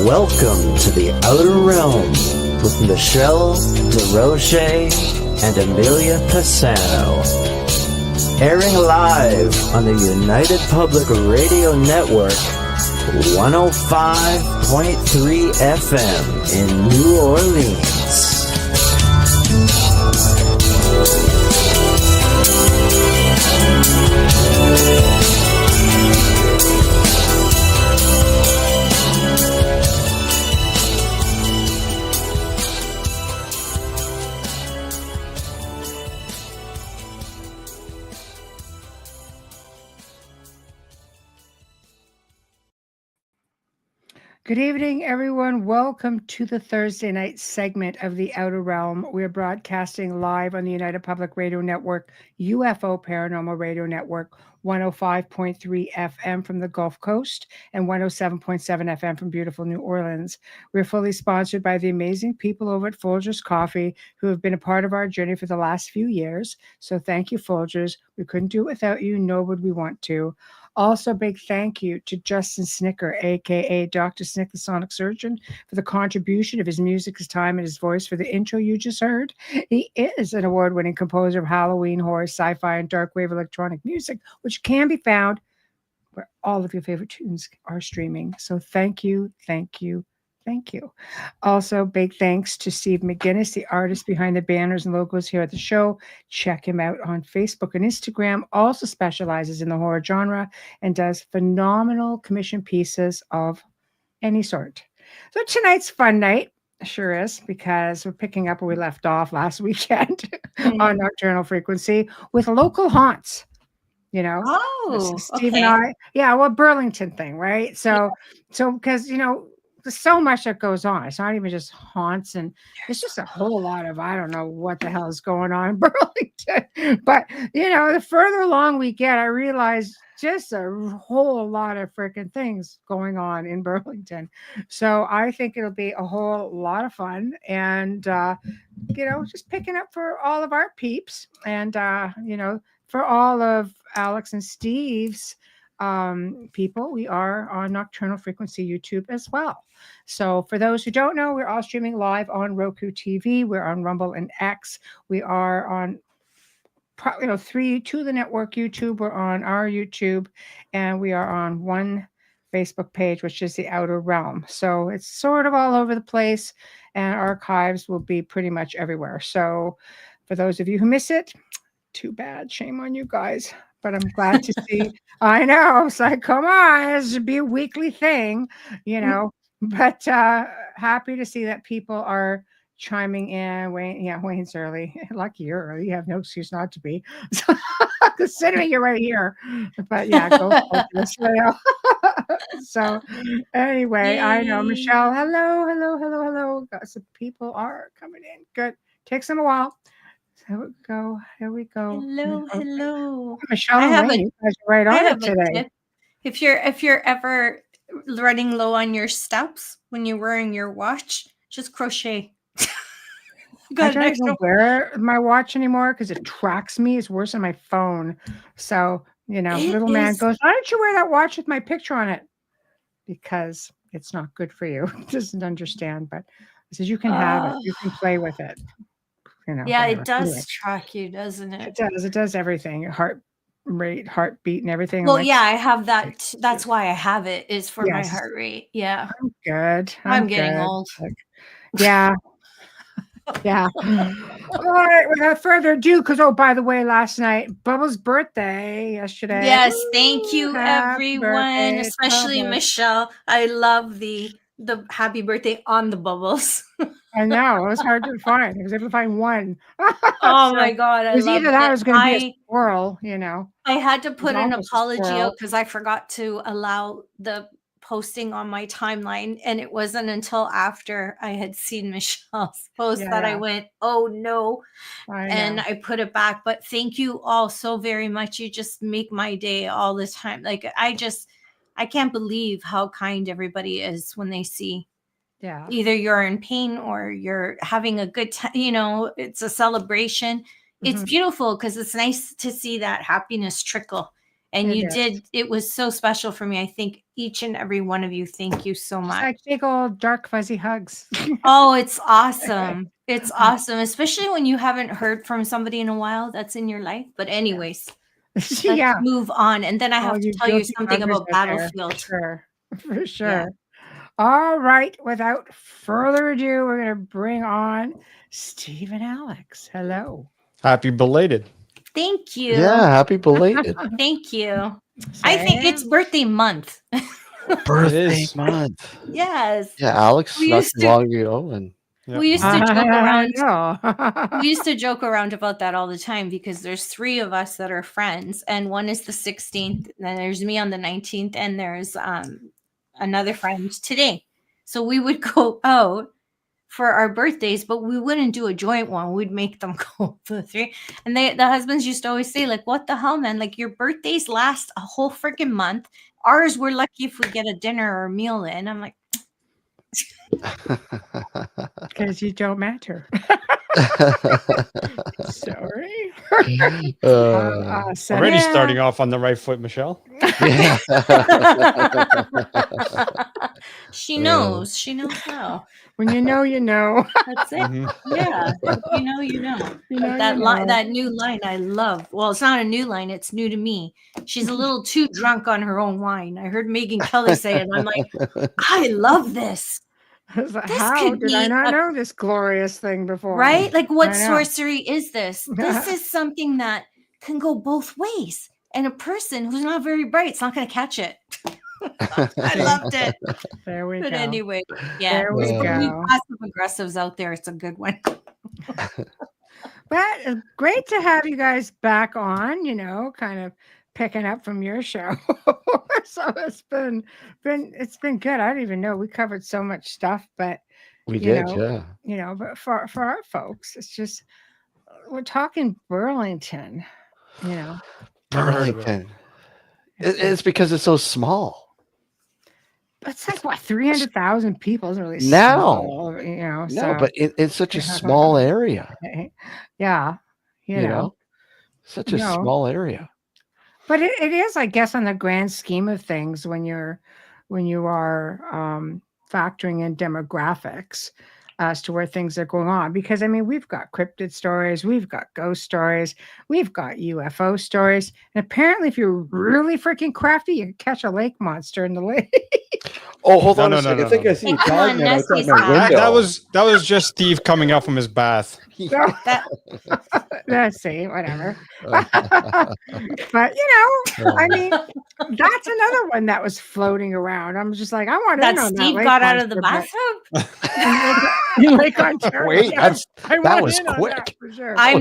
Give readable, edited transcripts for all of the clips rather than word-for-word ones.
Welcome to the Outer Realm with MicheleDerocher and Amelia Pisano. Airing live on the United Public Radio Network, 105.3 FM in New Orleans. Good evening, everyone. Welcome to the Thursday night segment of The Outer Realm. We're broadcasting live on the United Public Radio Network, UFO Paranormal Radio Network, 105.3 FM from the Gulf Coast and 107.7 FM from beautiful New Orleans. We're fully sponsored by the amazing people over at Folgers Coffee who have been a part of our journey for the last few years. So thank you, Folgers. We couldn't do it without you, nor would we want to. Also, big thank you to Justin Snicker, a.k.a. Dr. Snick, the Sonic Surgeon, for the contribution of his music, his time, and his voice for the intro you just heard. He is an award-winning composer of Halloween, horror, sci-fi, and dark wave electronic music, which can be found where all of your favorite tunes are streaming. So thank you, thank you, thank you. Also, big thanks to Steve McGinnis, the artist behind the banners and logos here at the show. Check him out on Facebook and Instagram. Also specializes in the horror genre and does phenomenal commission pieces of any sort. So tonight's fun night. Sure is, because we're picking up where we left off last weekend on Nocturnal Frequency with local haunts. You know, Steve and I, Burlington thing, right? So because, you know, there's so much that goes on. It's not even just haunts, and it's just a whole lot of, I don't know what the hell is going on in Burlington. But, you know, the further along we get, I realize just a whole lot of freaking things going on in Burlington. So I think it'll be a whole lot of fun, and, you know, just picking up for all of our peeps, and, you know, for all of Alex and Steve's people, we are on Nocturnal Frequency YouTube as well. So for those who don't know, we're all streaming live on Roku TV. We're on Rumble and X. We are on two of the network YouTube. We're on our YouTube, and we are on one Facebook page, which is The Outer Realm. So it's sort of all over the place, and archives will be pretty much everywhere. So for those of you who miss it, too bad. Shame on you guys. But I'm glad to see. I know. It's like, come on, this should be a weekly thing, you know. But happy to see that people are chiming in. Wayne's early. Lucky you're early. You have no excuse not to be. Considering you're right here. But yeah, go for this. So anyway, yay. I know. Michelle, hello. Some people are coming in. Good. Takes them a while. Here we go. Hello. Michelle, you guys are right on it today. If you're ever running low on your steps when you're wearing your watch, just crochet. I don't even wear my watch anymore because it tracks me. It's worse than my phone. So, you know, little man goes, why don't you wear that watch with my picture on it? Because it's not good for you. Doesn't understand, but he says you can have it. You can play with it. You know, yeah, whatever. It does track you, doesn't it? It does everything. Heart rate, heartbeat, and everything. Well, yeah, I have that. That's why I have it, is for my heart rate. Yeah. I'm good. I'm getting old. Yeah. Yeah. All right, without further ado, because by the way, last night, Bubba's birthday yesterday. Yes, thank you, everyone, birthday, especially Bubba. Michelle. I love the happy birthday on the bubbles. I know, it was hard to find. I was able to find one. Oh my God. It was either that or it was going to be a squirrel, you know. I had to put an apology out because I forgot to allow the posting on my timeline. And it wasn't until after I had seen Michelle's post that I went, oh no. And I put it back. But thank you all so very much. You just make my day all the time. Like, I can't believe how kind everybody is when they see either you're in pain or you're having a good time. You know, it's a celebration. It's beautiful because it's nice to see that happiness trickle And it was so special for me. I think each and every one of you, thank you so much. It's like big old dark fuzzy hugs. Oh, it's awesome. It's awesome, especially when you haven't heard from somebody in a while that's in your life. But anyways, let's move on. And then I have to tell you something about Battlefield. For sure. Yeah. All right. Without further ado, we're going to bring on Steve and Alex. Hello. Happy belated. Thank you. Yeah, happy belated. Thank you. I think it's birthday month. Birthday month. Yes. Yeah, Alex, not too long ago, and we used to joke around. We used to joke around about that all the time because there's 3 of us that are friends, and one is the 16th, and then there's me on the 19th, and there's another friend today. So we would go out for our birthdays, but we wouldn't do a joint one. We'd make them go for 3. And the husbands used to always say, like, what the hell, man? Like, your birthdays last a whole freaking month. Ours, we're lucky if we get a dinner or a meal in. I'm like, because you don't matter. Sorry. Already starting off on the right foot, Michelle. Yeah. She knows. She knows how. When you know, you know. That's it. Mm-hmm. Yeah. You know, you know. That new line I love. Well, it's not a new line. It's new to me. She's a little too drunk on her own wine. I heard Megan Kelly say it. And I'm like, I love this. How did I not know this glorious thing before? Right? Like, what sorcery is this? This is something that can go both ways. And a person who's not very bright is not going to catch it. I loved it. There we go. But anyway, yeah. There we go. Passive aggressives out there. It's a good one. But great to have you guys back on, kind of picking up from your show. So it's been good. I don't even know. We covered so much stuff, but we did, but for our folks, it's just we're talking Burlington, Burlington. It's because it's so small. It's like what 300,000 people isn't really now, small, No, but it's such a small area. Yeah, such a small area. But it is, I guess, on the grand scheme of things when you are factoring in demographics as to where things are going on. Because, I mean, we've got cryptid stories, we've got ghost stories, we've got UFO stories. And apparently, if you're really freaking crafty, you can catch a lake monster in the lake. Oh, hold on a second. I think I see Dogman outside my window. That was just Steve coming out from his bath. Let's see, whatever. But I mean, that's another one that was floating around. I'm just like, I want to know Steve got out of the bathtub. Lake Ontario. Wait, that was quick. For sure. I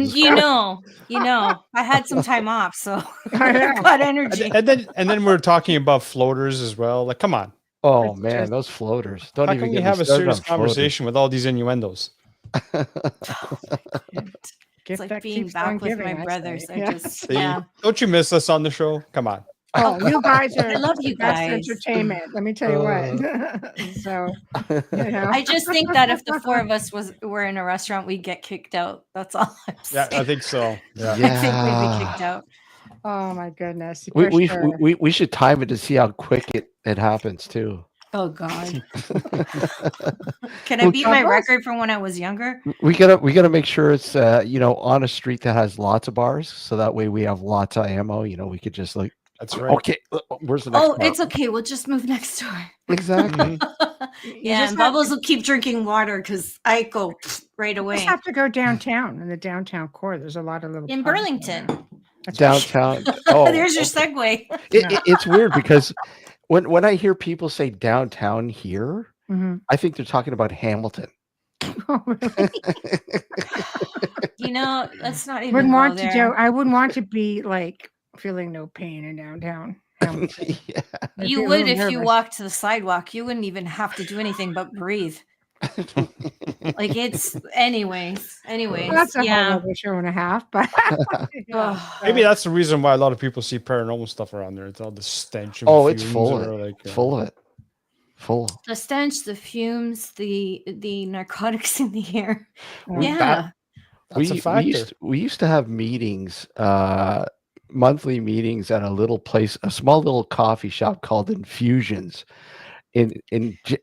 had some time off, so I got energy. And then we're talking about floaters as well. Like, come on. Oh man, those floaters! How can we have a serious conversation with all these innuendos? It's like being back with my brothers. Don't you miss us on the show? Come on. Oh, you guys are. I love you guys. Entertainment. Let me tell you what. So, I just think that if the 4 of us were in a restaurant, we'd get kicked out. That's all I'm saying. Yeah, I think so. Yeah. I think we'd be kicked out. Oh my goodness. We should time it to see how quick it happens too. Oh God. Can I beat my record from when I was younger? We gotta make sure it's on a street that has lots of bars, so that way we have lots of ammo. We could just like. That's right. Okay, where's the next? It's okay. We'll just move next door. Exactly. Yeah, and Bubbles will keep drinking water because I go right away. You just have to go downtown in the downtown core. There's a lot of little in Burlington. Downtown. Oh, there's your segue. It's weird because when I hear people say downtown here, I think they're talking about Hamilton. Oh, really? Let's not even go there. I wouldn't want to be like feeling no pain in downtown. Yeah. You would if you walked to the sidewalk. You wouldn't even have to do anything but breathe. Like it's anyways. Well, that's a whole other show and a half, but maybe that's the reason why a lot of people see paranormal stuff around there. It's all the stench. It's full of it. Full of it. Full. The stench, the fumes, the narcotics in the air. That's a factor. We used to have meetings monthly meetings at a little place, a small little coffee shop called Infusions. It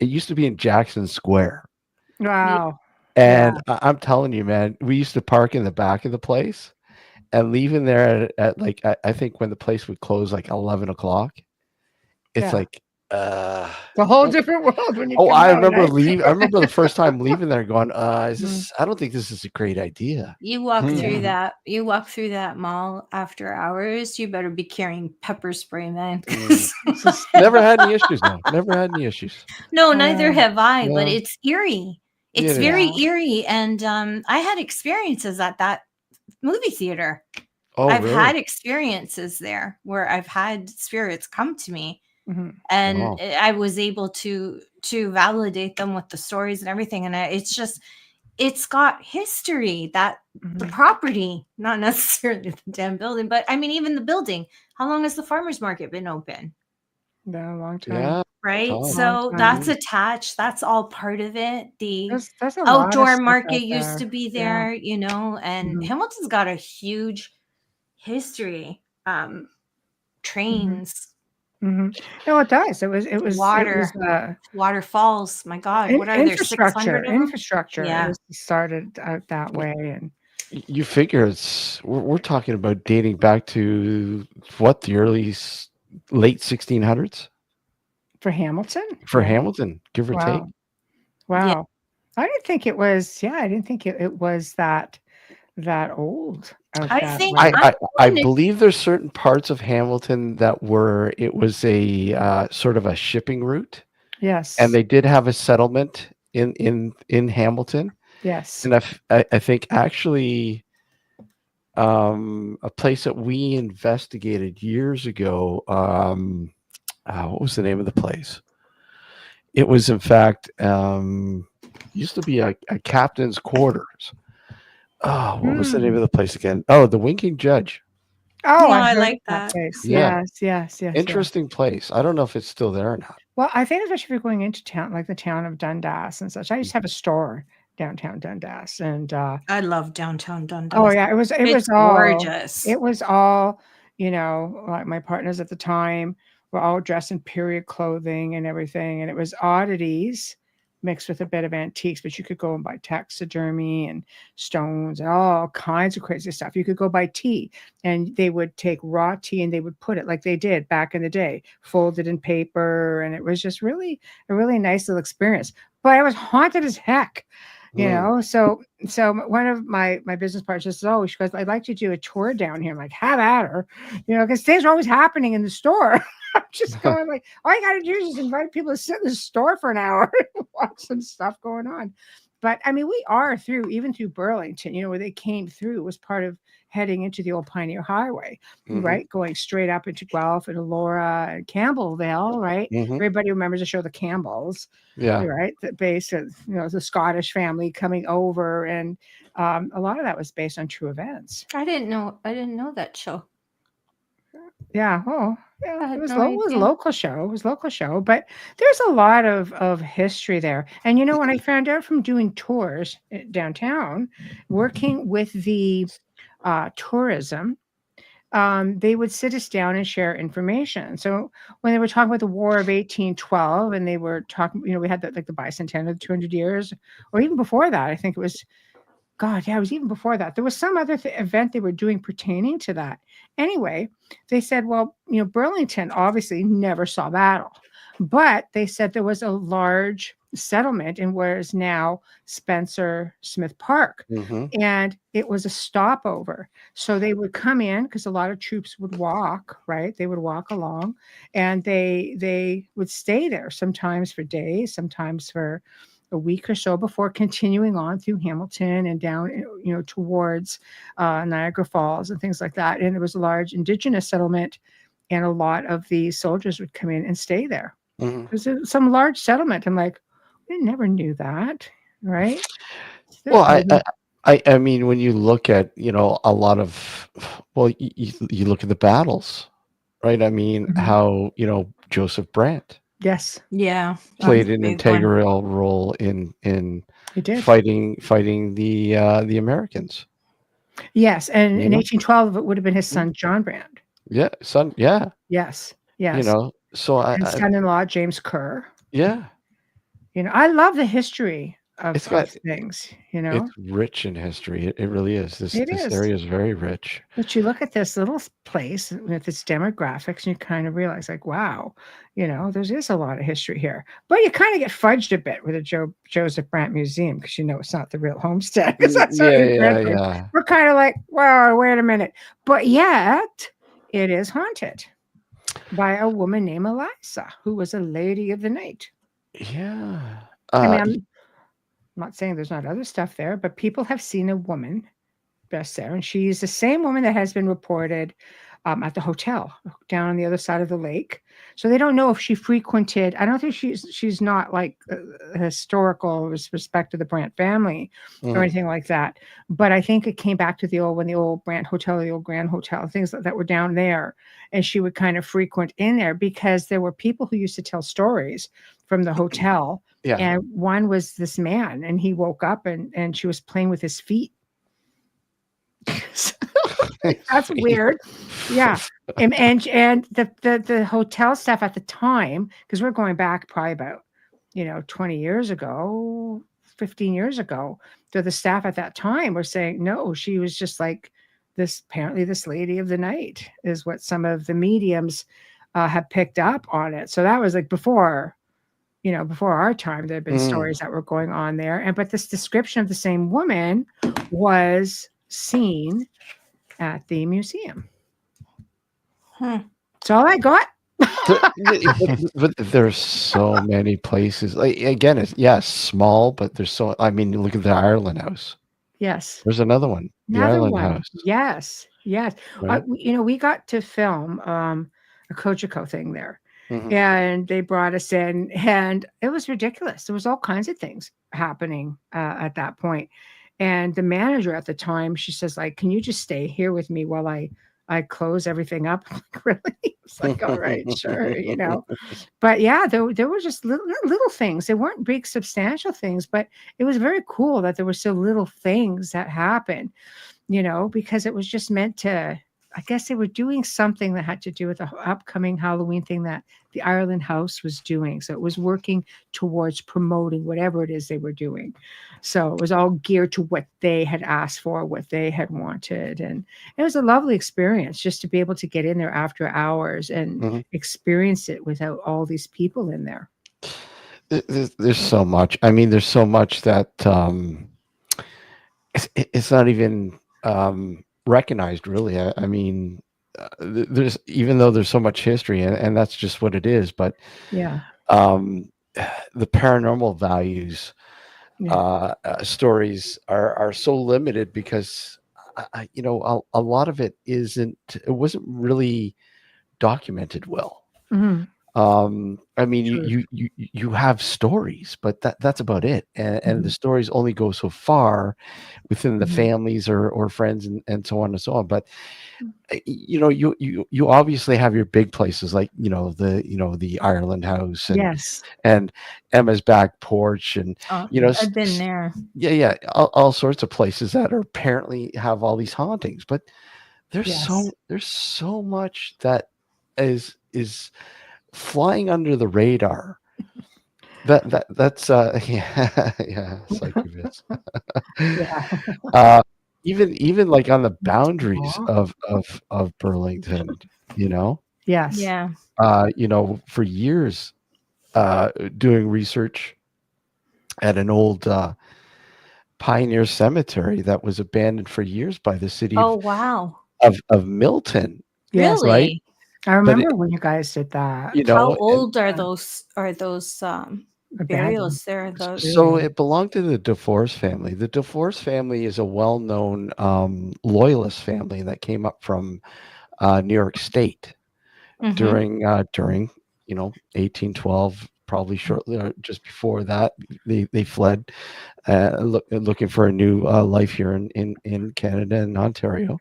used to be in Jackson Square. Wow. And I'm telling you, man, we used to park in the back of the place and leaving there at like, I think when the place would close like 11 o'clock, it's like, it's a whole different world when you come I out, remember right? I remember the first time leaving there going, is this, I don't think this is a great idea. You walk through that. You walk through that mall after hours. You better be carrying pepper spray, man. Never had any issues, though. Never had any issues. No, neither have I. But Yeah. it's eerie. It's very eerie, and I had experiences at that movie theater. Oh, I've really? had experiences there where I've had spirits come to me, and Wow. I was able to validate them with the stories and everything. And it's got history, that the property, not necessarily the damn building, but I mean, even the building. How long has the farmer's market been open? Yeah, a long time. Yeah. Right. Long So time. that's attached. That's all part of it. The There's a lot of outdoor stuff market out used there. to be there, you know, and Hamilton's got a huge history. Trains. No, it does. It was Water. Waterfalls. My God, what are there? 600 of them? Infrastructure. Yeah. It was started out that way, and you figure we're talking about dating back to what, the late 1600s for Hamilton. Hamilton, give or take. Wow. Yeah. I didn't think it was. Yeah, I didn't think it was that old. I believe there's certain parts of Hamilton that it was a sort of a shipping route. Yes. And they did have a settlement in Hamilton. Yes. And I think actually a place that we investigated years ago, what was the name of the place? It was, in fact, used to be a captain's quarters. Oh, what was the name of the place again? Oh, the Winking Judge. Oh, I like that place. Yeah. Yes. Interesting place. I don't know if it's still there or not. Well, I think especially if you're going into town, like the town of Dundas and such. I used to have a store downtown Dundas, and I love downtown Dundas. Oh yeah, it was all gorgeous. It was all, you know, like my partners at the time were all dressed in period clothing and everything, and it was oddities mixed with a bit of antiques, but you could go and buy taxidermy and stones and all kinds of crazy stuff. You could go buy tea, and they would take raw tea and they would put it, like they did back in the day, folded in paper, and it was just really a really nice little experience. But I was haunted as heck. You know, so one of my business partners says, "Oh," she goes, "I'd like to do a tour down here." I'm like, "Have at her," you know, because things are always happening in the store. I'm just going like, all you got to do is just invite people to sit in the store for an hour and watch some stuff going on. But I mean, we are even through Burlington, you know, where they came through, was part of heading into the old Pioneer Highway, right? Going straight up into Guelph and Elora and Campbellville, right? Everybody remembers the show The Campbells. Yeah. Right. The base of, you know, the Scottish family coming over. And a lot of that was based on true events. I didn't know that show. Yeah. Oh, yeah. It was a local show. It was a local show, but there's a lot of history there. And, you know, when I found out from doing tours downtown, working with the tourism, they would sit us down and share information. So when they were talking about the War of 1812, and they were talking, you know, we had the bicentennial of 200 years, or even before that, I think it was, it was even before that. There was some other event they were doing pertaining to that. Anyway, they said, well, you know, Burlington obviously never saw battle, but they said there was a large settlement in where is now Spencer Smith Park, and it was a stopover. So they would come in, because a lot of troops would walk, right? They would walk along, and they would stay there, sometimes for days, sometimes for a week or so, before continuing on through Hamilton and down, you know, towards Niagara Falls and things like that. And it was a large Indigenous settlement, and a lot of the soldiers would come in and stay there. It was some large settlement. I'm like, we never knew that, right? Well, I mean, when you look at, you know, a lot of, well, you look at the battles, right? I mean, how, you know, Joseph Brant. Yes. Yeah. Played an integral role in fighting the Americans. Yes, and You in know? 1812, it would have been his son, John Brand. Yeah, son. Yeah, Yes, you yes. know. So And son-in-law, James Kerr. yeah, I love the history of it's got things, it's rich in history. It really is. It This is. area is very rich. But you look at this little place with its demographics, and you kind of realize, like, wow, there is a lot of history here. But you kind of get fudged a bit with the Joseph Brant Museum because it's not the real homestead. Because that's what Yeah. we're kind of like, well, wait a minute. But yet, it is haunted by a woman named Eliza, who was a lady of the night. Yeah. I mean, I'm not saying there's not other stuff there, but people have seen a woman best there, and she's the same woman that has been reported at the hotel down on the other side of the lake. So they don't know if she frequented. I don't think she's not like historical with respect to the Brant family or anything like that. But I think it came back to the old Brant Hotel, the old Grand Hotel, things that were down there, and she would kind of frequent in there because there were people who used to tell stories from the hotel. Yeah. And one was this man, and he woke up and she was playing with his feet. That's weird. Yeah. And the hotel staff at the time, because we're going back probably about 20 years ago, 15 years ago, so the staff at that time were saying no, she was just like apparently this lady of the night is what some of the mediums have picked up on it. So that was like before our time. There had been stories that were going on there, but this description of the same woman was seen at the museum. That's all I got. but there's so many places. Like, again, it's small, but there's so. I mean, look at the Ireland House. Yes, there's another one. The Ireland House. Yes. Right? We got to film a Kojiko thing there. Mm-hmm. And they brought us in, and it was ridiculous. There was all kinds of things happening at that point. And the manager at the time, she says, like, can you just stay here with me while I close everything up? Like, really? It's like, all right, sure, But yeah, there were just little things. They weren't big, substantial things, but it was very cool that there were so little things that happened, because it was just meant to, I guess they were doing something that had to do with the upcoming Halloween thing that the Ireland House was doing. So it was working towards promoting whatever it is they were doing. So it was all geared to what they had asked for, what they had wanted. And it was a lovely experience just to be able to get in there after hours and experience it without all these people in there. There's so much. I mean, there's so much that it's not even recognized, really. I mean, there's, even though there's so much history, and that's just what it is, but the paranormal values stories are so limited because a lot of it wasn't really documented well. I mean, you have stories, but that's about it, and the stories only go so far within the families or friends and so on and so on. But you obviously have your big places like the Ireland House and Emma's back porch, and I've been there. All sorts of places that are apparently have all these hauntings. But there's so much that is flying under the radar. That's psychobits. Even like on the boundaries of Burlington, for years doing research at an old pioneer cemetery that was abandoned for years by the city of Milton. Yes, really? Right? I remember when you guys did that. How old are those burials there? So it belonged to the DeForest family. The DeForest family is a well-known loyalist family that came up from New York State during 1812, probably shortly or just before that. They fled, looking for a new life here in Canada and Ontario.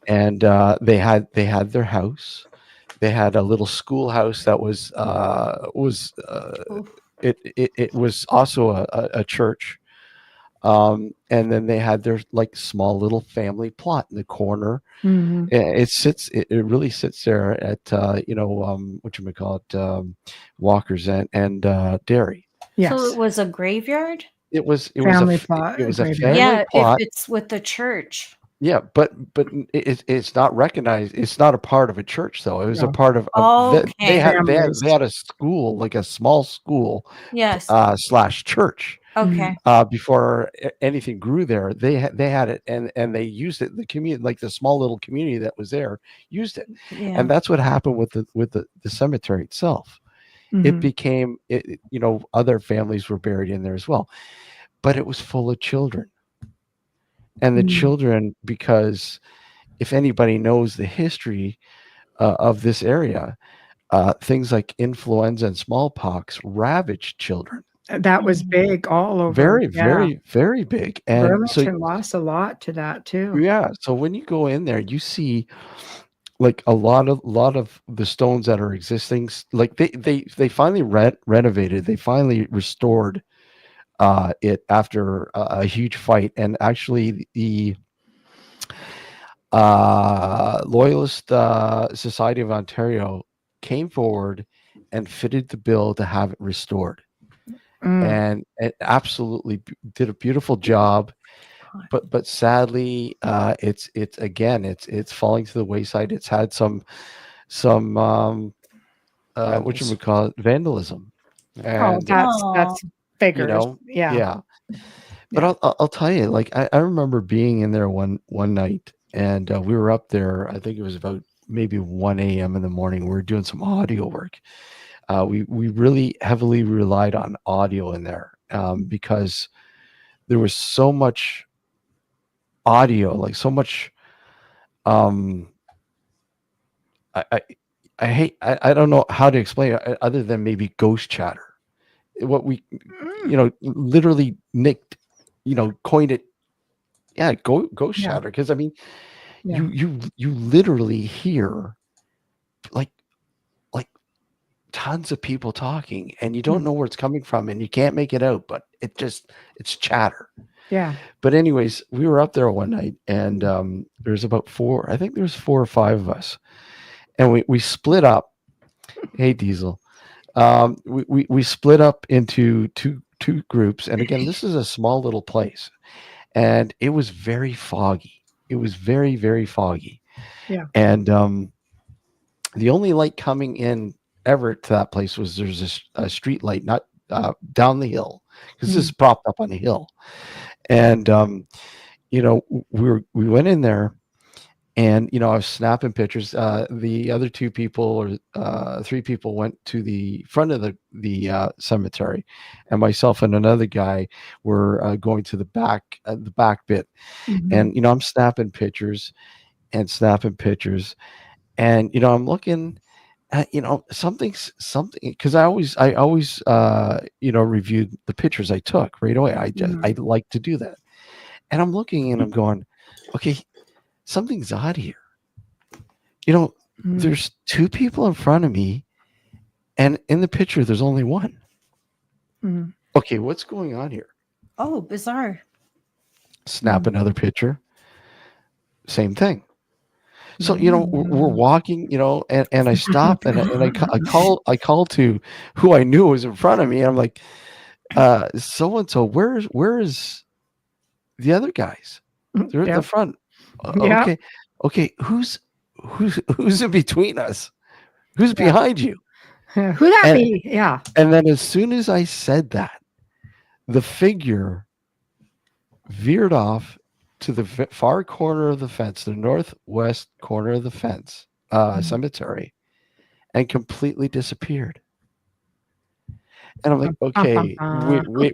And they had their house. They had a little schoolhouse that was it was also a church. And then they had their like small little family plot in the corner. Mm-hmm. It really sits there at what you may call it, Walker's and Dairy. Yes. So it was a graveyard? It was Family a plot, it was a graveyard. family plot. If it's with the church. Yeah, but it's not recognized. It's not a part of a church, though. It was a part of. They had a school, like a small school. Yes. / church. Okay. Before anything grew there, they had it, and they used it. The community, like the small little community that was there, used it, and that's what happened with the cemetery itself. Mm-hmm. It became, other families were buried in there as well, but it was full of children. And the children, because if anybody knows the history of this area, things like influenza and smallpox ravaged children. That was big all over. Very, very, very big. And Burlington lost a lot to that too. Yeah. So when you go in there, you see like a lot of the stones that are existing. Like they finally renovated. They finally restored it after a huge fight, and actually the Loyalist Society of Ontario came forward and fitted the bill to have it restored, and it absolutely did a beautiful job. But sadly, it's falling to the wayside. It's had some what you would call it, vandalism. And, that's figures. Yeah. But I'll tell you, like I remember being in there one night, and we were up there. I think it was about maybe 1 a.m. in the morning. We were doing some audio work. We really heavily relied on audio in there because there was so much audio, like so much. I don't know how to explain it other than maybe ghost chatter. What we, literally nicked, coined it. Yeah, ghost chatter. Because I mean, you literally hear like tons of people talking, and you don't know where it's coming from, and you can't make it out, but it's chatter. Yeah. But anyways, we were up there one night, and there's about 4 or 5 of us, and we split up. Hey, Diesel. We split up into two groups, and again, this is a small little place, and it was very foggy. It was very, very foggy. Yeah. And the only light coming in ever to that place was there's a street light, not down the hill, because this is propped up on a hill. And we went in there, and I was snapping pictures. The other 2 people or 3 people went to the front of the cemetery, and myself and another guy were going to the back bit. And I'm snapping pictures, and I'm looking at something, because I always reviewed the pictures I took right away. I like to do that, and I'm looking and I'm going, okay, something's odd here. There's 2 people in front of me, and in the picture there's only one. Okay, what's going on here? Oh, bizarre. Snap another picture, same thing. So we're walking, and I stop, and I call to who I knew was in front of me. And I'm like, so and so, where is the other guys? They're at the front. Okay, who's in between us? Who's behind you? Who that be? Yeah. And then as soon as I said that, the figure veered off to the far corner of the fence, the northwest corner of the fence, cemetery, and completely disappeared. And I'm like, okay,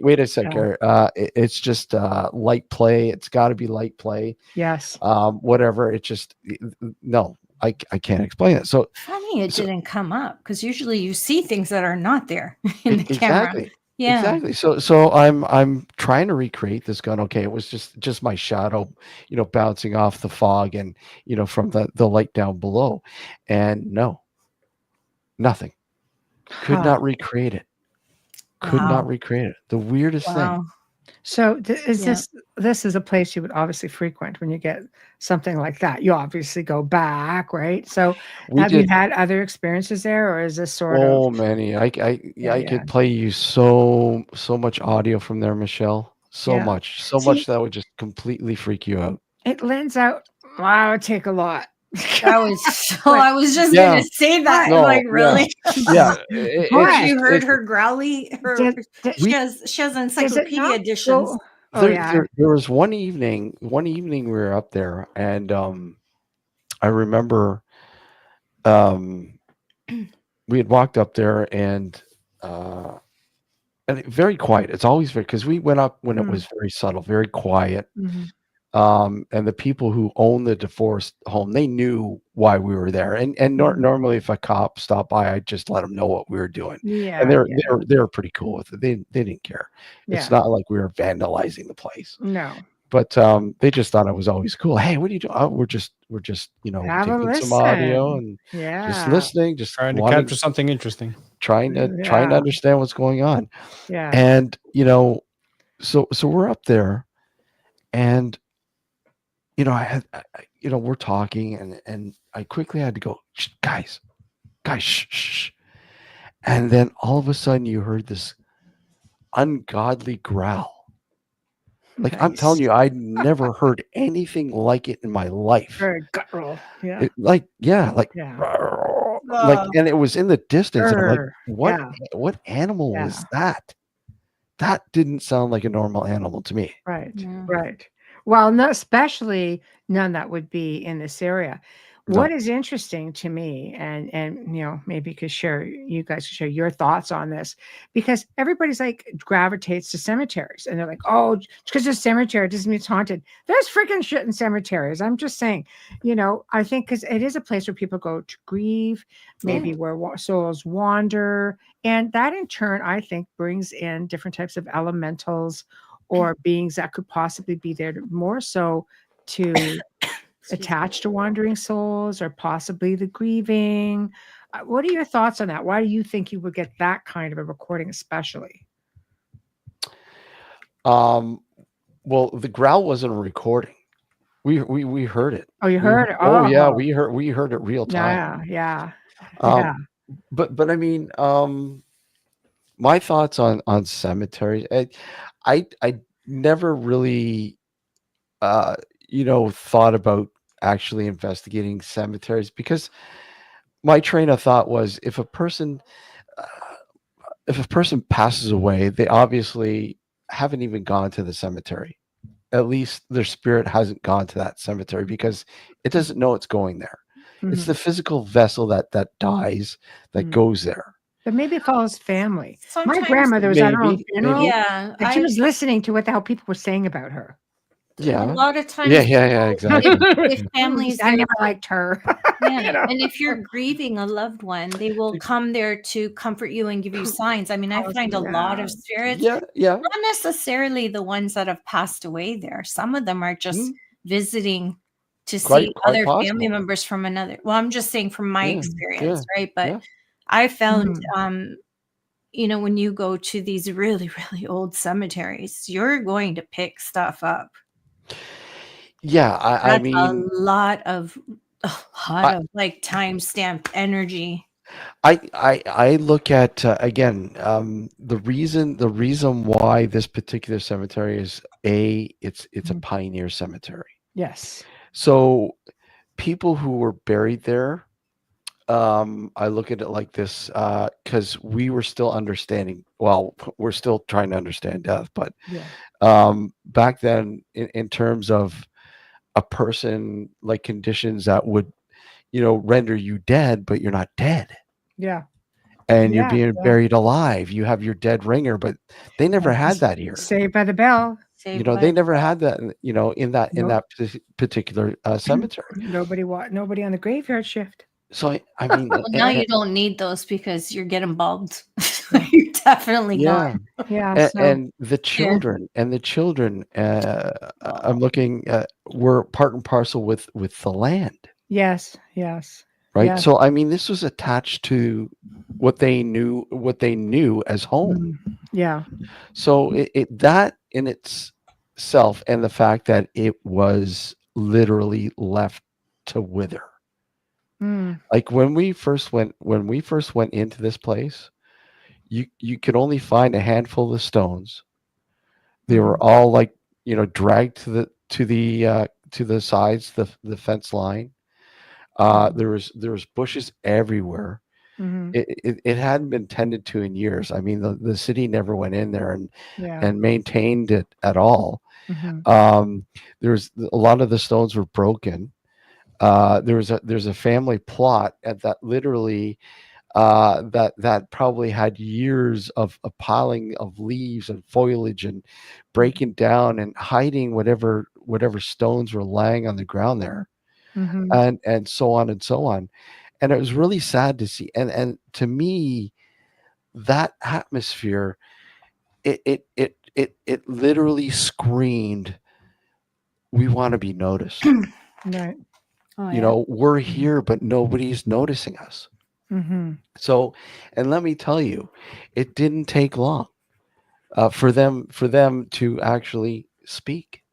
wait a second. It's just light play. It's got to be light play. Yes. Whatever. It just, no, I can't explain it. So funny it didn't come up, because usually you see things that are not there in the camera. Yeah. Exactly. So I'm trying to recreate this gun. Okay, it was just my shadow, bouncing off the fog and from the light down below, and no, nothing. Could not recreate it. Could not recreate it. The weirdest thing. So this is a place you would obviously frequent when you get something like that. You obviously go back, right? So have you had other experiences there, or is this sort of many? I could play you so much audio from there, Michelle. So much that would just completely freak you out. It lends out. Wow, it would take a lot. I was just gonna say that. No, like, really? Yeah. You heard her growly. She has encyclopedia editions. There was one evening we were up there, and I remember we had walked up there, and very quiet. It's always because we went up when it was very subtle, very quiet. And the people who own the divorced home, they knew why we were there. And normally, if a cop stopped by, I'd just let them know what we were doing. Yeah, and they were pretty cool with it. They didn't care. It's not like we were vandalizing the place. No, but they just thought it was always cool. Hey, what are you doing? Oh, we're just taking some audio and just listening, just trying to capture something interesting, trying to understand what's going on. Yeah, and so we're up there, and we're talking, and I quickly had to go, guys, shh. And then all of a sudden you heard this ungodly growl. Like, nice. I'm telling you, I'd never heard anything like it in my life. Very guttural. Yeah. And it was in the distance. And I'm like, what animal was that? That didn't sound like a normal animal to me. Right. Yeah. Right. Well, especially none that would be in this area. No. What is interesting to me, and maybe you guys could share your thoughts on this, because everybody's like gravitates to cemeteries, and they're like, oh, because it's a cemetery, it doesn't mean it's haunted. There's freaking shit in cemeteries. I'm just saying, I think because it is a place where people go to grieve, maybe where souls wander, and that in turn, I think, brings in different types of elementals or beings that could possibly be there more so to attach to wandering souls, or possibly the grieving. What are your thoughts on that? Why do you think you would get that kind of a recording, especially? Well, the growl wasn't a recording. We heard it. Oh, you heard it? Oh, yeah, we heard it real time. Yeah. But I mean, my thoughts on cemeteries. I never really thought about actually investigating cemeteries, because my train of thought was, if a person passes away, they obviously haven't even gone to the cemetery. At least their spirit hasn't gone to that cemetery, because it doesn't know it's going there. Mm-hmm. It's the physical vessel that dies that goes there. But maybe it follows family. Sometimes, my grandmother was at her own funeral. Yeah, and she was listening to what the hell people were saying about her. Yeah, a lot of times. Yeah, exactly. If families, I never liked her. And if you're grieving a loved one, they will come there to comfort you and give you signs. I mean, I find a lot of spirits, not necessarily the ones that have passed away there. Some of them are just visiting to see other family members from another. Well, I'm just saying from my experience, right? But I found, when you go to these really, really old cemeteries, you're going to pick stuff up. Yeah, I mean, a lot of like time-stamped energy. I look at again, the reason why this particular cemetery is it's a pioneer cemetery. Yes. So people who were buried there, I look at it like this, because we were still understanding. Well, we're still trying to understand death, but back then, in terms of a person, like conditions that would, render you dead, but you're not dead. Yeah. And you're being buried alive. You have your dead ringer, but they never had that here. Saved by the bell. They never had that. In that particular cemetery. Nobody on the graveyard shift. So I mean, now you don't need those because you're getting bulbed. You're definitely gone. Yeah. And the children, I'm looking were part and parcel with the land. Yes. Right. Yes. So I mean, this was attached to what they knew as home. Yeah. So that in itself, and the fact that it was literally left to wither. Like when we first went into this place, you could only find a handful of stones. They were all like, dragged to the sides, the fence line. There was bushes everywhere. It hadn't been tended to in years. I mean, the city never went in there and maintained it at all. There's a lot of the stones were broken. There's a family plot at that literally that probably had years of a piling of leaves and foliage and breaking down and hiding whatever stones were laying on the ground there, and so on and so on. And it was really sad to see. And to me, that atmosphere, it literally screamed, we want to be noticed. Right. We're here, but nobody's noticing us. So, and let me tell you, it didn't take long for them to actually speak.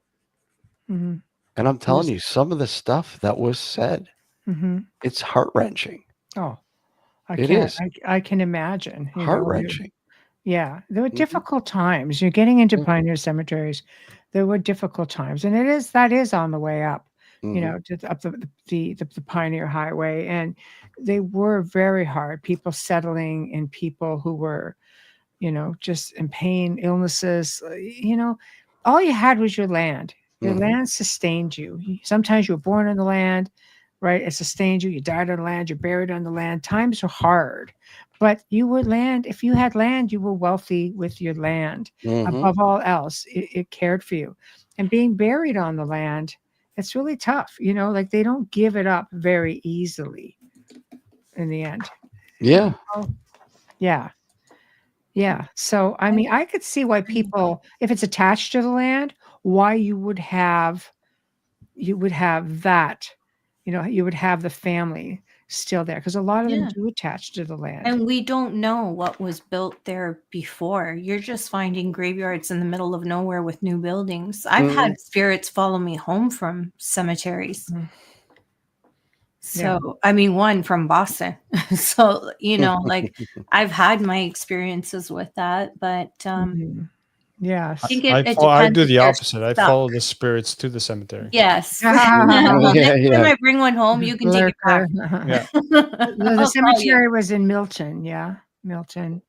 And I'm telling you, some of the stuff that was said, it's heart-wrenching. Oh, It is. I can imagine. Heart-wrenching. Yeah, there were difficult times. You're getting into pioneer cemeteries. There were difficult times, and that is on the way up. Up the Pioneer Highway, and they were very hard. People settling and people who were, just in pain, illnesses. All you had was your land. Your land sustained you. Sometimes you were born on the land, right? It sustained you. You died on the land. You're buried on the land. Times were hard, but you were land. If you had land, you were wealthy with your land. Above all else, it cared for you. And being buried on the land, it's really tough, like they don't give it up very easily in the end. Yeah. Yeah. Yeah. So, I mean, I could see why people, if it's attached to the land, why you would have that, you would have the family still there, because a lot of them do attach to the land. And we don't know what was built there before. You're just finding graveyards in the middle of nowhere with new buildings. I've had spirits follow me home from cemeteries. So, I mean, one from Boston. So, like I've had my experiences with that, but yes. I think I do the opposite. I follow the spirits to the cemetery. Yes. Next time I bring one home, you can take it back. Yeah. The cemetery was in Milton. Yeah. Milton.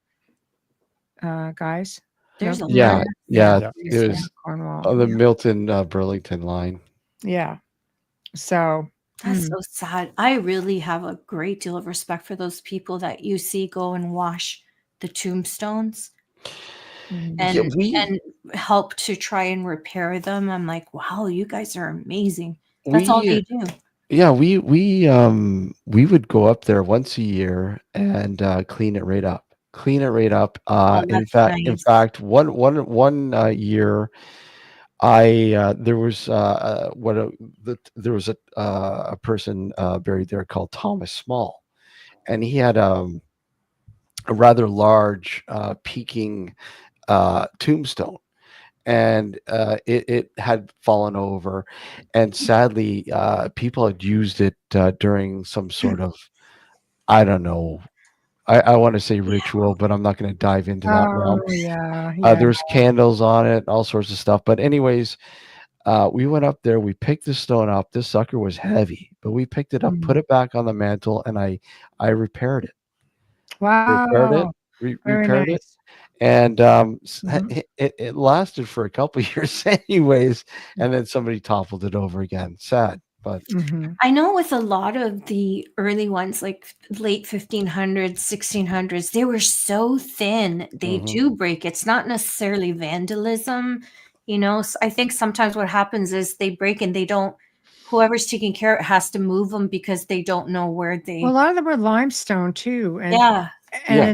Guys. There's a It was Cornwall. on the Milton Burlington line. Yeah. So that's so sad. I really have a great deal of respect for those people that you see go and wash the tombstones and help to try and repair them. I'm like, wow, you guys are amazing. That's all they do. Yeah, we would go up there once a year and clean it right up. In fact, one year, there was a person buried there called Thomas Small, and he had a rather large peaking tombstone, and it had fallen over, and sadly people had used it during some sort of, I don't know, I want to say ritual, but I'm not going to dive into that realm. There's candles on it, all sorts of stuff. But anyways, we went up there, we picked the stone up. This sucker was heavy, but we picked it up, put it back on the mantle, and I repaired it. Wow. Repaired it. And it lasted for a couple of years anyways, and then somebody toppled it over again. Sad. But I know with a lot of the early ones, like late 1500s, 1600s, they were so thin, they do break. It's not necessarily vandalism, So I think sometimes what happens is they break and whoever's taking care of it has to move them because they don't know where they. Well, a lot of them were limestone too, and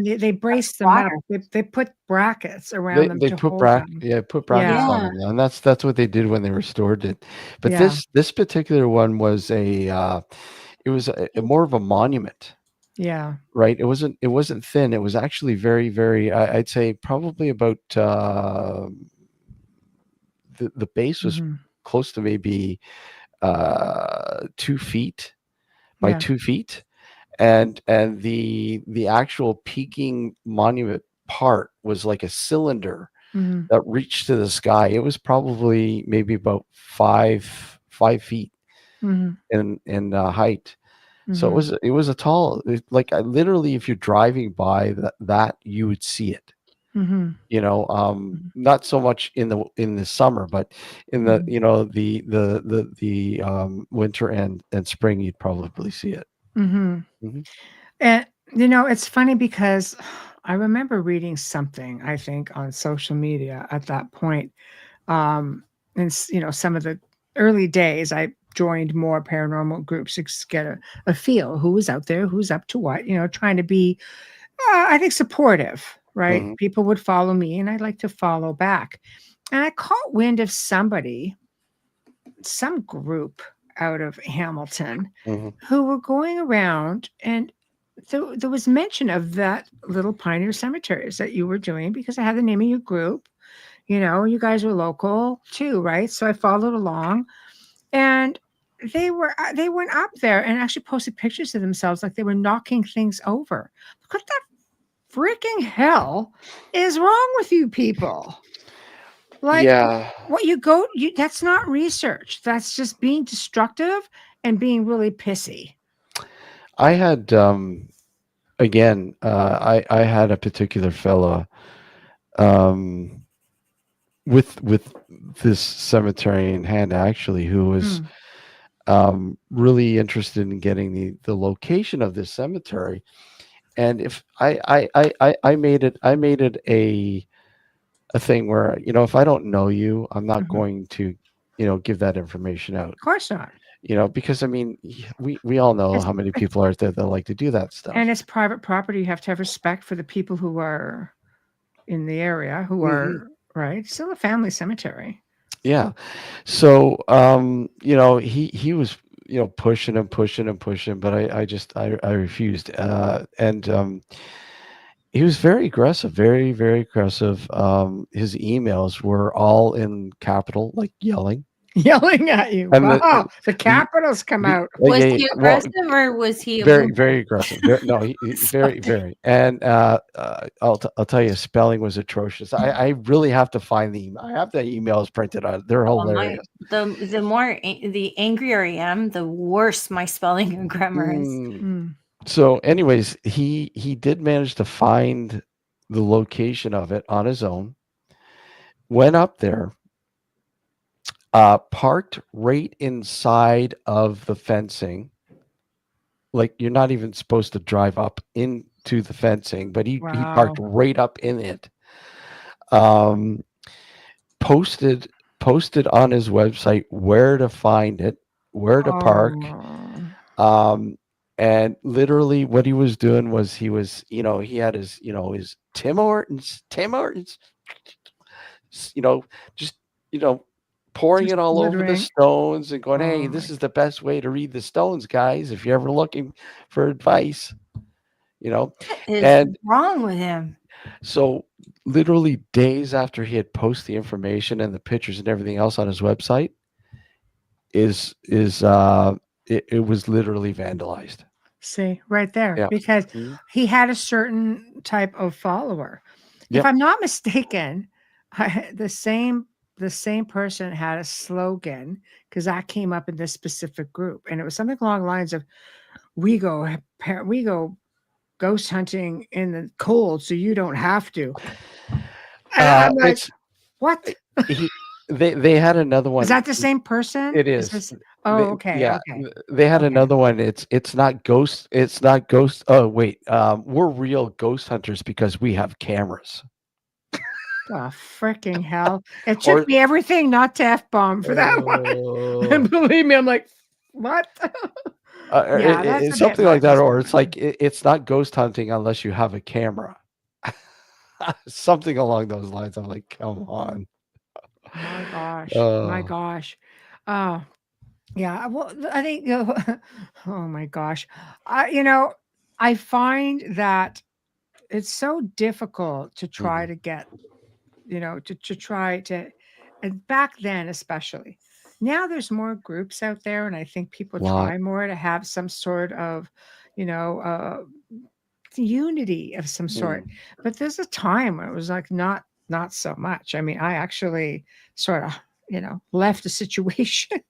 they brace them up. They put brackets around them. They put brackets on them, and that's what they did when they restored it. But this particular one was it was more of a monument. Yeah. Right. It wasn't thin. It was actually very, very. I'd say probably about the base was close to maybe 2 feet by 2 feet, and the actual peaking monument part was like a cylinder that reached to the sky. It was probably maybe about 5 feet in height. So it was a tall, like literally, if you're driving by that you would see it. You know, not so much in the summer, but in the the winter and spring, you'd probably see it. And you know, it's funny because I remember reading something, I think, on social media at that point. And you know, some of the early days, I joined more paranormal groups to get a feel who was out there, who's up to what, you know, trying to be, I think, supportive, right? People would follow me and I'd like to follow back. And I caught wind of some group out of Hamilton who were going around, and there was mention of that little Pioneer Cemeteries that you were doing, because I had the name of your group. You know, you guys were local too, right? So I followed along, and they went up there and actually posted pictures of themselves like they were knocking things over. What the freaking hell is wrong with you people? Like, what that's not research. That's just being destructive and being really pissy. I had again, I had a particular fella with this cemetery in hand, actually, who was really interested in getting the location of this cemetery. And if I made it a thing where, you know, if I don't know you, I'm not going to, you know, give that information out. Of course not. You know, because I mean, we all know how many people are out there that like to do that stuff. And it's private property. You have to have respect for the people who are in the area, who are, right? Still a family cemetery. Yeah. So, you know, he was, you know, pushing, but I refused. And he was very aggressive, very, very aggressive. His emails were all in capital, like yelling at you. And wow, the capitals come out. Was he aggressive, or was he very aggressive? No, he's very, very. And I'll tell you, spelling was atrocious. I really have to find the email. I have the emails printed out. They're hilarious. The angrier I am, the worse my spelling and grammar is. So, anyways, he did manage to find the location of it on his own. Went up there. Parked right inside of the fencing. Like, you're not even supposed to drive up into the fencing, but he parked right up in it. Posted on his website where to find it, where to park. And literally what he was doing was he had his, you know, his Tim Hortons, you know, just, you know, pouring it all over the stones and going, hey, this is the best way to read the stones, guys, if you're ever looking for advice, you know. What is wrong with him? So literally days after he had posted the information and the pictures and everything else on his website, it was literally vandalized. See, right there, because he had a certain type of follower. If I'm not mistaken, the same person had a slogan, because that came up in this specific group, and it was something along the lines of, we go ghost hunting in the cold so you don't have to. And I'm like, what? They had another one. Is that the same person? It is. Okay. Yeah. Okay. They had another one. It's not ghost. Oh, wait. We're real ghost hunters because we have cameras. Oh, freaking hell. It took me everything not to F-bomb for that one. And believe me, I'm like, what? It's something like that. Or it's like, it's not ghost hunting unless you have a camera. Something along those lines. I'm like, come on. My gosh. My gosh. Oh, yeah. Well, I think, oh my gosh. I find that it's so difficult to try to get, to try to And back then, especially. Now there's more groups out there, and I think people Lot. try more to have some sort of, unity of some sort. But there's a time where it was like not so much. I mean, I actually sort of, left a situation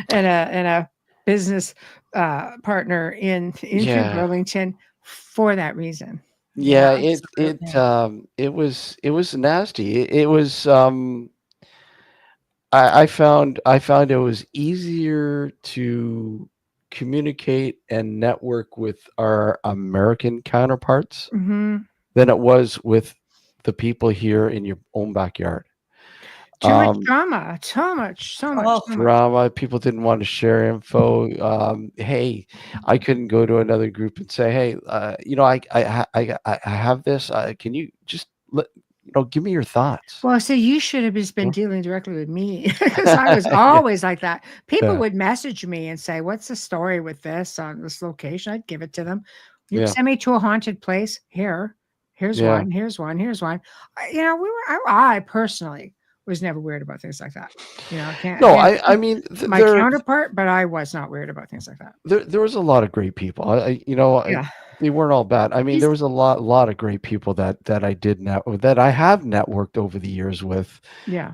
and a business partner in Burlington for that reason. Yeah, it was nasty. It was I found it was easier to communicate and network with our American counterparts than it was with the people here in your own backyard. Too much drama, so much drama. People didn't want to share info. Hey, I couldn't go to another group and say, hey, I have this. Can you just give me your thoughts? Well, so you should have just been dealing directly with me, because I was always like that. People would message me and say, what's the story with this on this location? I'd give it to them. You send me to a haunted place. Here's one. Here's one. I personally was never weird about things like that. I mean, my counterpart, but I was not weird about things like that. There was a lot of great people. They weren't all bad. I mean, there was a lot of great people that I that I have networked over the years with. Yeah.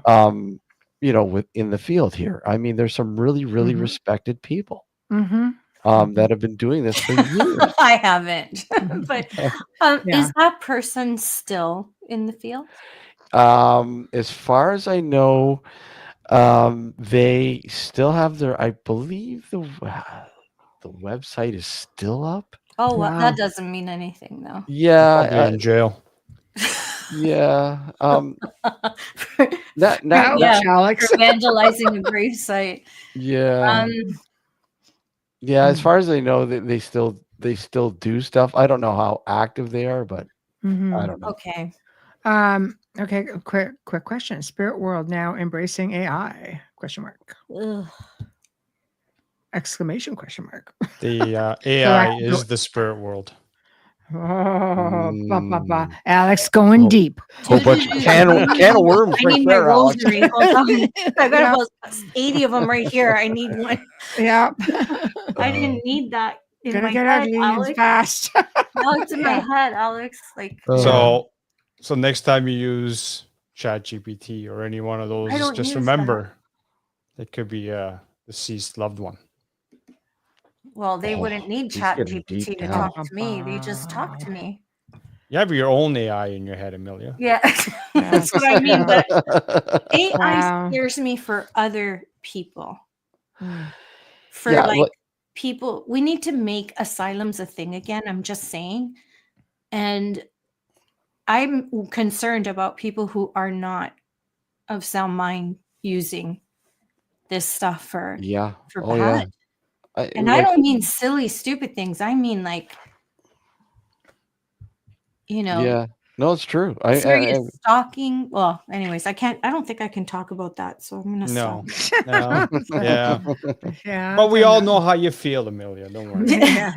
In the field here. I mean, there's some really, really respected people that have been doing this for years. I haven't, but is that person still in the field? As far as I know, they still have I believe the website is still up. Oh, well, that doesn't mean anything though. Yeah. In jail. Yeah. Alex. For vandalizing a grave site. Yeah. As far as I know, they still do stuff. I don't know how active they are, but I don't know. Okay. Okay. Quick question. Spirit world now embracing AI? ? Exclamation question mark. The AI is the spirit world. Alex going deep. Whole bunch of can of worms. I need my rosary. Hold on. I got about 80 of them right here. I need one. Yeah. I didn't need that in Gonna my get head, ugly Alex. fast. No, it's in my head, Alex. Like So next time you use ChatGPT or any one of those, just remember it could be a deceased loved one. Well, they wouldn't need ChatGPT to talk to me. They just talk to me. You have your own AI in your head, Amelia. Yeah, that's what I mean. But AI scares me for other people. For people, we need to make asylums a thing again. I'm just saying. And I'm concerned about people who are not of sound mind using this stuff for bad. And I don't mean silly, stupid things. I mean, Yeah, no, it's true. Serious stalking. Well, anyways, I don't think I can talk about that. So I'm going to stop. No. Yeah. But we all know how you feel, Amelia. Don't worry. Yeah.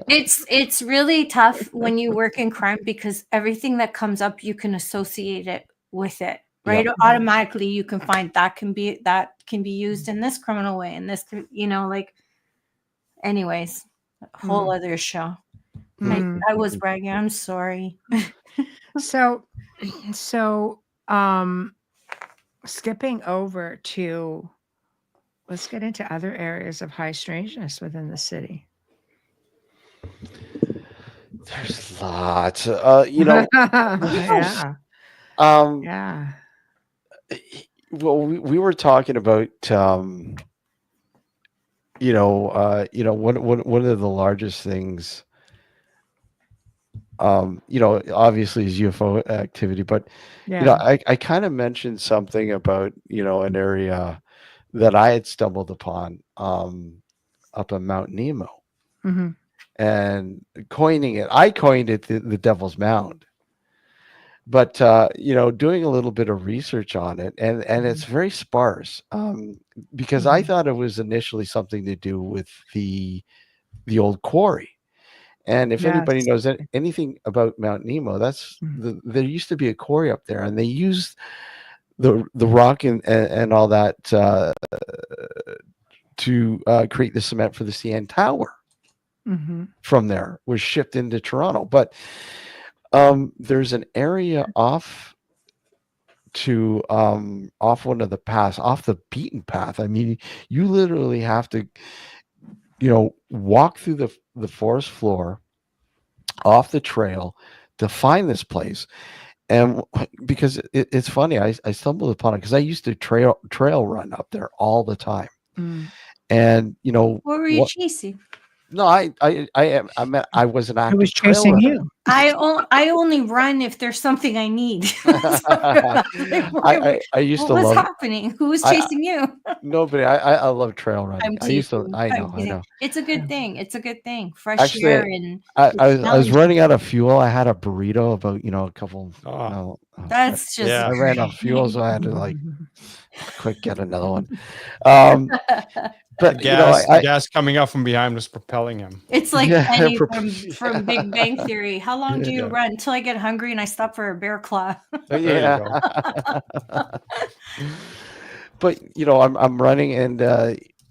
It's really tough when you work in crime because everything that comes up, you can associate it with it. Right, automatically you can find that can be used in this criminal way, and this, anyways, a whole other show. I was bragging. I'm sorry. So, skipping over to, let's get into other areas of high strangeness within the city. There's lots. Yeah. Well, we were talking about, one of the largest things, obviously is UFO activity, but, I kind of mentioned something about, an area that I had stumbled upon, up on Mount Nemo, and I coined it the Devil's Mound. But doing a little bit of research on it, and it's very sparse, because I thought it was initially something to do with the old quarry. And if anybody knows anything about Mount Nemo, there used to be a quarry up there, and they used the rock and all that to create the cement for the CN Tower. From there was shipped into Toronto, but there's an area off one of the paths, off the beaten path. I mean, you literally have to, walk through the forest floor off the trail to find this place. And because it's funny, I stumbled upon it because I used to trail run up there all the time. And what were you chasing? No, I was an active. I was chasing you. I only run if there's something I need. I used to love. What's happening? Who was chasing you? Nobody. I love trail running. I know. It's a good thing. It's a good thing. Fresh air and. I was running out of fuel. I had a burrito about a couple. That's just. I ran out of fuel, so I had to quick get another one. But the gas coming up from behind was propelling him. It's like Penny from Big Bang Theory. How long do you run until I get hungry and I stop for a bear claw? Yeah. But I'm running and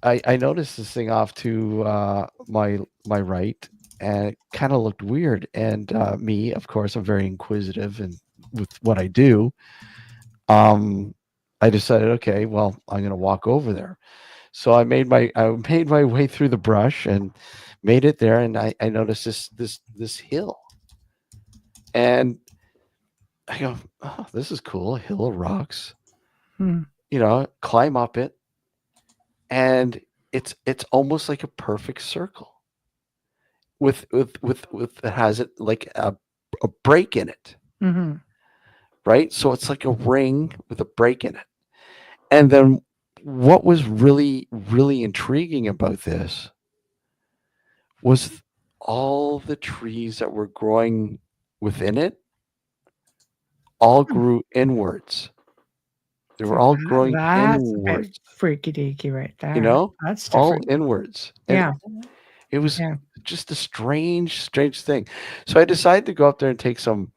I noticed this thing off to my right, and it kind of looked weird. And me, of course, I'm very inquisitive and with what I do. I decided, okay, well, I'm going to walk over there. So I made my way through the brush and made it there, and I noticed this hill, and I go, oh, this is cool, a hill of rocks. Climb up it, and it's almost like a perfect circle. With it has it like a break in it, right? So it's like a ring with a break in it, and then. What was really, really intriguing about this was all the trees that were growing within it all grew inwards. They were all growing inwards. Freaky deaky right there. That's all inwards. And it was just a strange thing. So I decided to go up there and take some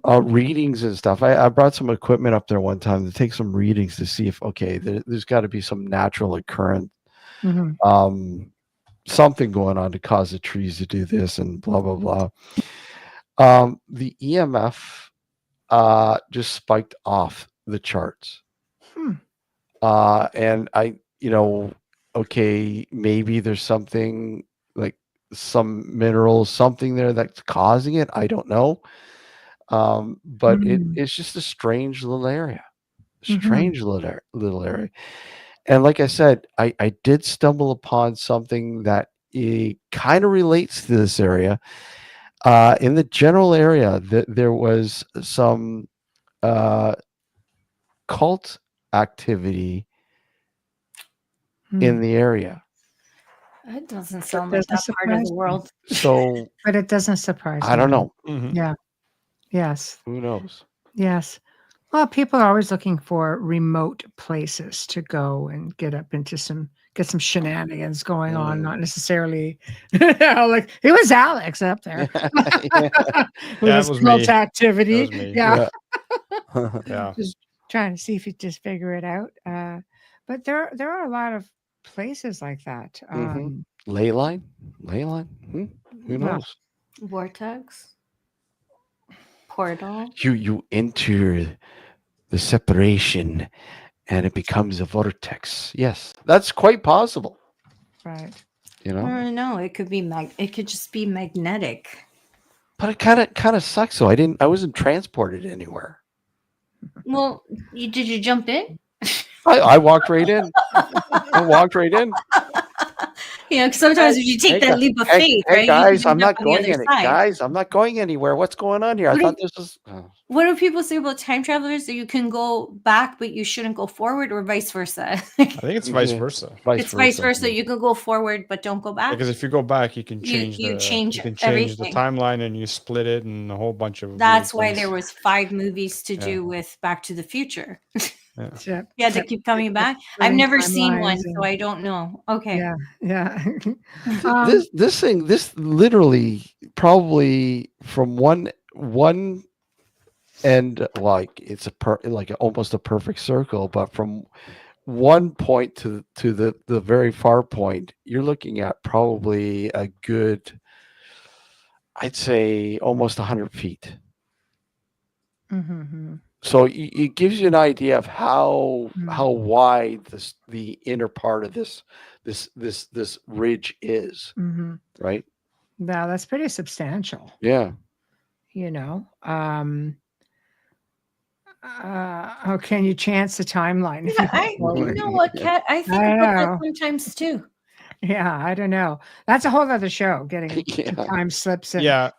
readings and stuff. I brought some equipment up there one time to take some readings to see if there's got to be some natural occurrence, something going on to cause the trees to do this and blah blah blah. The EMF just spiked off the charts, and I maybe there's something like some minerals, something there that's causing it. I don't know. But it's just a strange little area, little area. And like I said, I did stumble upon something that kind of relates to this area. In the general area, there was some cult activity in the area. That doesn't sound like that part of the world. So, but it doesn't surprise me. I don't know. Yeah. Yes. Who knows? Yes. Well, people are always looking for remote places to go and get some shenanigans going on, not necessarily like it was Alex up there. It was cult activity. Yeah. Just trying to see if you just figure it out. But there are a lot of places like that. Ley line? Who knows? Vortex. Portal. You enter the separation and it becomes a vortex. Yes, that's quite possible. Right. No, it could be it could just be magnetic. But it kind of sucks though. I wasn't transported anywhere. Well, did you jump in? I walked right in. Because sometimes if you take that leap of faith, right? Guys, I'm not going anywhere. Guys, I'm not going anywhere. What's going on here? I thought this was. What do people say about time travelers? That you can go back, but you shouldn't go forward, or vice versa? I think it's vice versa. Vice versa. You can go forward, but don't go back. Because if you go back, you can change the timeline, and you split it, and a whole bunch of. That's why there was 5 movies to do with Back to the Future. Yeah, they keep coming back. I've never seen one, so I don't know. Okay. Yeah. This literally probably from one and like it's almost a perfect circle, but from one point to the very far point, you're looking at probably a good, I'd say almost 100 feet. Mm-hmm. So it gives you an idea of how wide the inner part of this ridge is, right? Now that's pretty substantial. Yeah. You know. Can you chance the timeline? Yeah, you know what, Kat? I think about that sometimes too. Yeah, I don't know. That's a whole other show. Getting time slips and I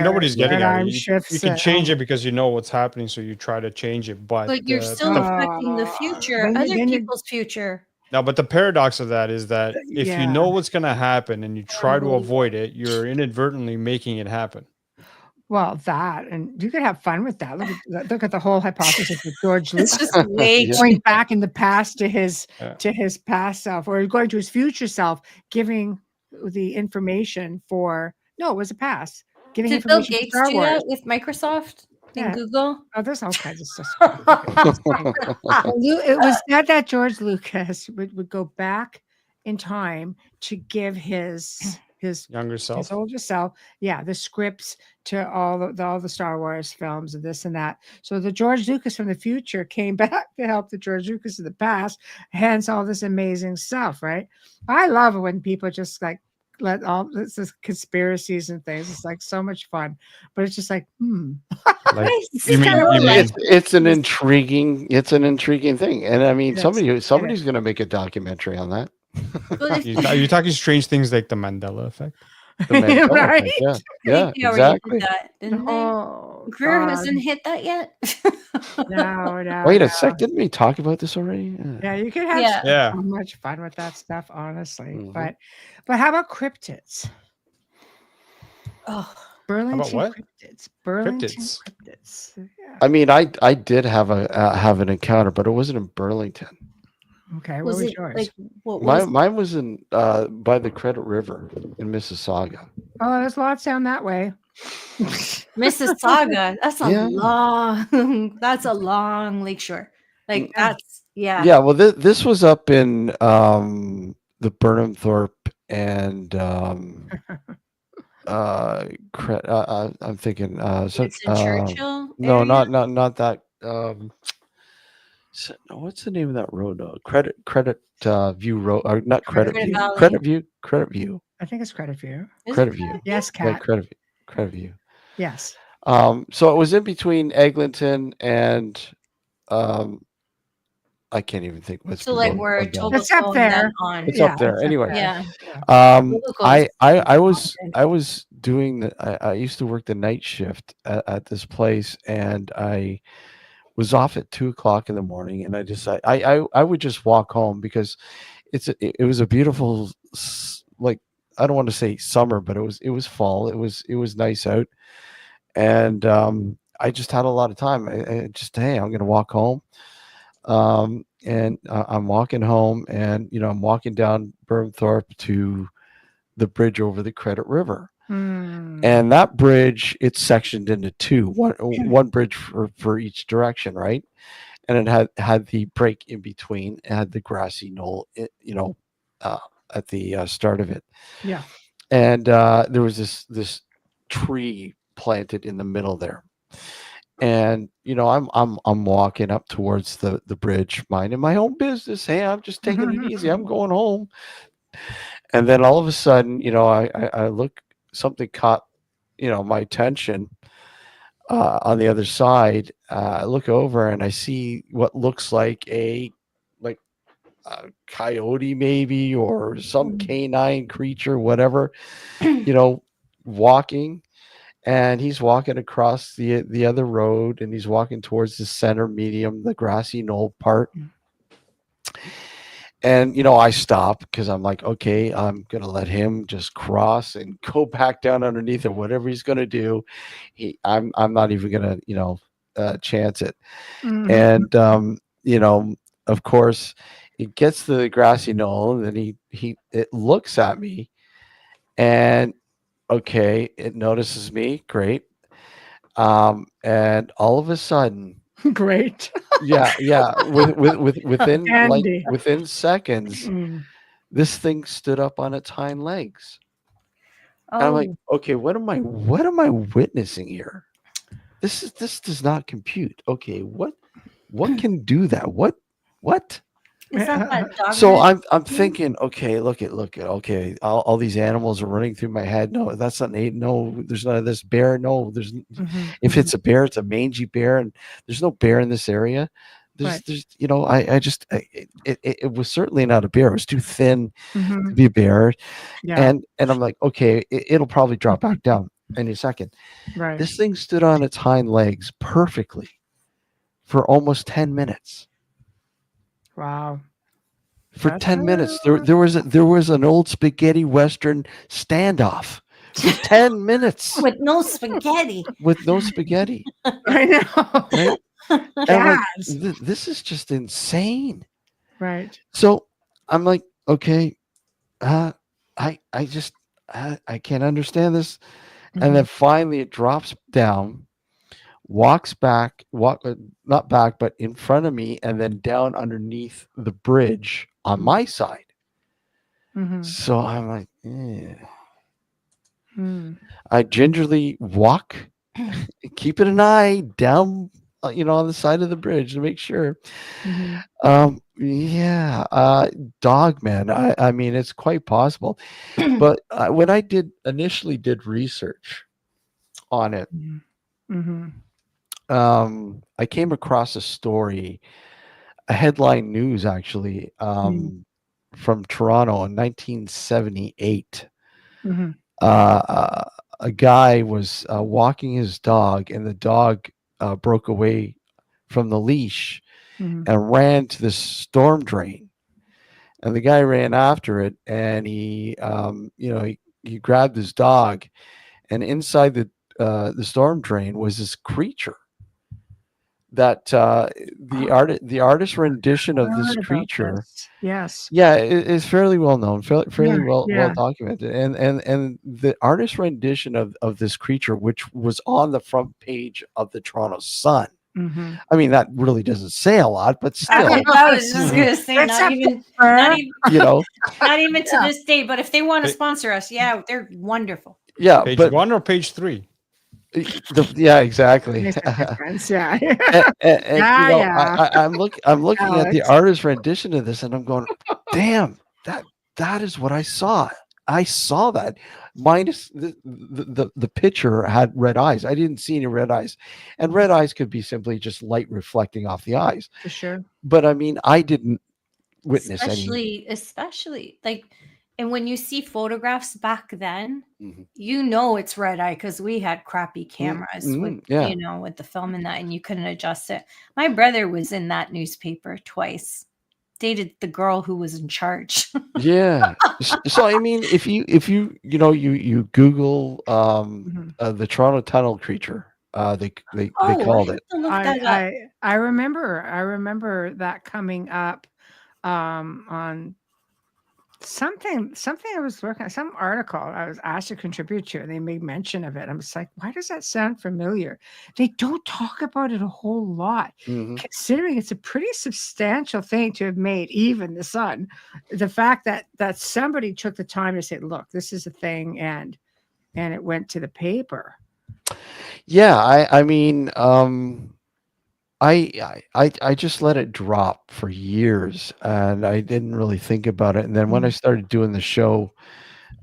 know what he's getting at. You can change it because you know what's happening, so you try to change it, but you're still affecting the future, other people's future. No, but the paradox of that is that if you know what's going to happen and you try to avoid it, you're inadvertently making it happen. Well, and you could have fun with that. Look at the whole hypothesis of George Lucas. It's just going back in the past to his past self, or going to his future self, giving the information it was a past. Giving Did information Bill Gates Star do Wars. that with Microsoft and Google? Oh, there's all kinds of stuff. It was that George Lucas would go back in time to give his younger self, his older self, the scripts to all the Star Wars films and this and that. So the George Lucas from the future came back to help the George Lucas of the past, hence all this amazing stuff, right? I love it when people just like let all this conspiracies and things. It's like so much fun, but it's just like, it's an intriguing thing, and I mean, somebody's going to make a documentary on that. You're talking strange things like the Mandela effect. Right? Effect. Yeah, exactly. Greer hasn't hit that yet. No. Wait a sec, didn't we talk about this already? Yeah, you could have so much fun with that stuff, honestly. But how about cryptids? Oh, Burlington what? cryptids. Cryptids. Yeah. I mean, I did have an encounter, but it wasn't in Burlington. Okay, what was yours? Mine was in by the Credit River in Mississauga. Oh, there's lots down that way. Mississauga. That's a long lakeshore. Like that's Yeah, well, this was up in the Burnhamthorpe and I'm thinking Churchill. No, not that. What's the name of that road? Credit View Road, or not Credit View. Credit View. I think it's Credit View. Credit View. Yes, Kat. Credit View. Yes. So it was in between Eglinton and I can't even think what's where it's up there. It's up there. Anyway. Yeah. I was doing I used to work the night shift at this place, and I was off at 2:00 in the morning, and I decided I would just walk home because it was a beautiful, like, I don't want to say summer, but it was fall. It was nice out, and I just had a lot of time. I'm going to walk home, and I'm walking home, and I'm walking down Burnhamthorpe to the bridge over the Credit River. And that bridge, it's sectioned into two, one bridge for each direction, right? And it had the break in between. It had the grassy knoll, at the start of it. Yeah. And there was this tree planted in the middle there. And I'm walking up towards the bridge, minding my own business. Hey, I'm just taking it easy. I'm going home. And then all of a sudden, I look. Something caught, my attention on the other side. I look over and I see what looks like a coyote maybe, or some canine creature, whatever, walking. And he's walking across the other road, and he's walking towards the center medium, the grassy knoll part. And, I stop because I'm like, okay, I'm going to let him just cross and go back down underneath it, whatever he's going to do. I'm not even going to, chance it. And, of course, it gets to the grassy knoll, and then it looks at me, and okay, it notices me. Great. And all of a sudden, great. Within seconds, this thing stood up on its hind legs. And I'm like, okay, what am I witnessing here? This does not compute. Okay, what can do that? What? Is that dog? So I'm thinking, okay, look at, okay, all these animals are running through my head. No, that's not no, there's none of this bear. No, there's if it's a bear, it's a mangy bear, and there's no bear in this area. There's it was certainly not a bear. It was too thin to be a bear. Yeah. And I'm like, okay, it'll probably drop back down in a second. Right. This thing stood on its hind legs perfectly for almost 10 minutes. Wow. For 10 minutes. There was an old spaghetti Western standoff for 10 minutes. With no spaghetti. I know. Right? And like, this is just insane. Right. So I'm like, okay, I can't understand this. And then finally it drops down, walks back, not back, but in front of me, and then down underneath the bridge on my side. So I'm like, I gingerly walk, keeping an eye down, on the side of the bridge to make sure. Dog man. I mean, it's quite possible. But when I initially did research on it, I came across a story, a headline news actually, from Toronto in 1978. A guy was walking his dog, and the dog broke away from the leash and ran to the storm drain. And the guy ran after it, and he grabbed his dog, and inside the storm drain was this creature that the artist rendition of this creature is fairly well known, fairly well documented, and the artist rendition of this creature, which was on the front page of the Toronto Sun. I mean, that really doesn't say a lot, but still. I was just gonna say, not even to this day, but if they want to sponsor us, they're wonderful. Yeah, page 1 or page 3? Exactly. I'm looking at the artist rendition of this, and I'm going, damn, that is what I saw. I saw that, minus the picture had red eyes. I didn't see any red eyes, and red eyes could be simply just light reflecting off the eyes. For sure. But I mean, I didn't witness especially like. And when you see photographs back then, it's red eye because we had crappy cameras with the film and that, and you couldn't adjust it. My brother was in that newspaper twice, dated the girl who was in charge. So I mean, if you Google the Toronto Tunnel creature, they called it. I remember that coming up on something I was working on, some article I was asked to contribute to, and they made mention of it. I'm just like, why does that sound familiar? They don't talk about it a whole lot, considering it's a pretty substantial thing to have made even the Sun. The fact that somebody took the time to say, look, this is a thing, and it went to the paper. I mean, I just let it drop for years, and I didn't really think about it. And then when I started doing the show,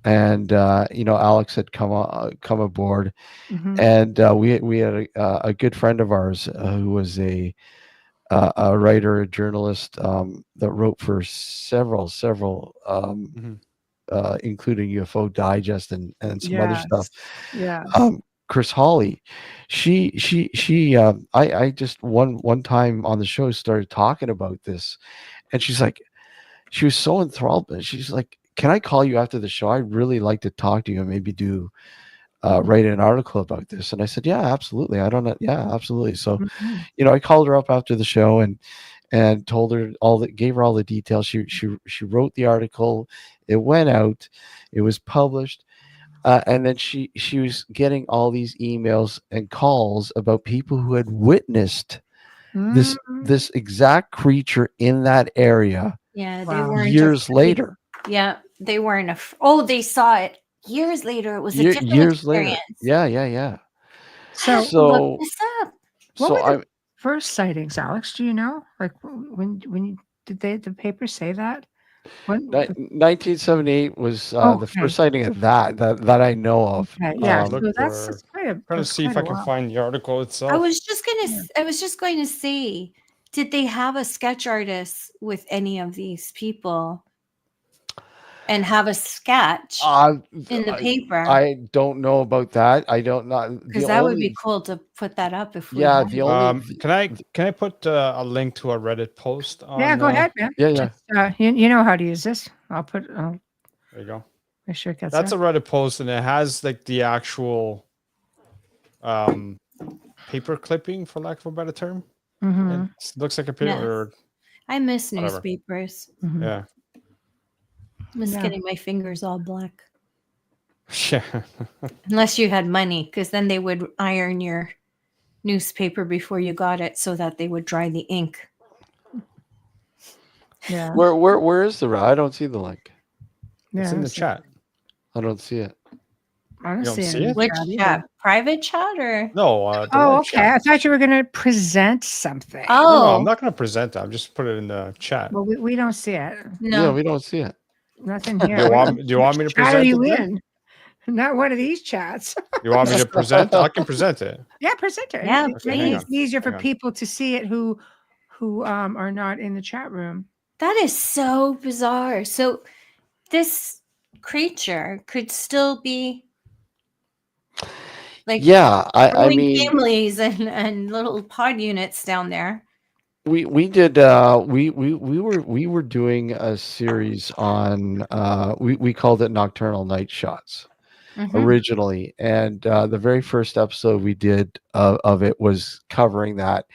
and Alex had come aboard, and we had a good friend of ours who was a writer, a journalist that wrote for several, including UFO Digest and some other stuff. Chris Hawley, I just one time on the show started talking about this, and she was so enthralled. She's like, "Can I call you after the show? I'd really like to talk to you and maybe write an article about this." And I said, "Yeah, absolutely. I don't know. Yeah, absolutely." So, I called her up after the show and told her gave her all the details. She wrote the article. It went out. It was published. And then she was getting all these emails and calls about people who had witnessed this exact creature in that area. Yeah, they weren't years later. Yeah, they weren't. They saw it years later. It was a different years experience. later. Yeah. So look this up. What were the first sightings, Alex? Do you know? Like when did the paper say that? 1978 was the first sighting of that I know of. Okay, yeah, so that's trying to see if I can find the article itself. I was just going to say, did they have a sketch artist with any of these people and have a sketch in the paper? I don't know about that. I don't know, because that would be cool to put that up if we the only can I put a link to a Reddit post on, go ahead, man. You know how to use this. I'll put there you go. Make sure it gets that's a Reddit post, and it has like the actual paper clipping, for lack of a better term. It looks like a paper. Yes. I miss newspapers. Yeah. I miss getting my fingers all black. Yeah. Unless you had money, because then they would iron your newspaper before you got it so that they would dry the ink. Yeah. Where is the I don't see the link. Yeah, it's in the chat. I don't see it. I don't see it. Which chat? Private chat or? No. Okay. Chat. I thought you were going to present something. Oh. No, I'm not going to present it. I'll just put it in the chat. Well, we don't see it. No. Yeah, we don't see it. Nothing here. Do you want me to present it? Not one of these chats. You want me to present? I can present it. Yeah, present it. Yeah, it's easier for people to see it who are not in the chat room. That is so bizarre. So this creature could still be like I mean families and little pod units down there. We did we were doing a series on we called it Nocturnal Night Shots originally, and the very first episode we did of it was covering that,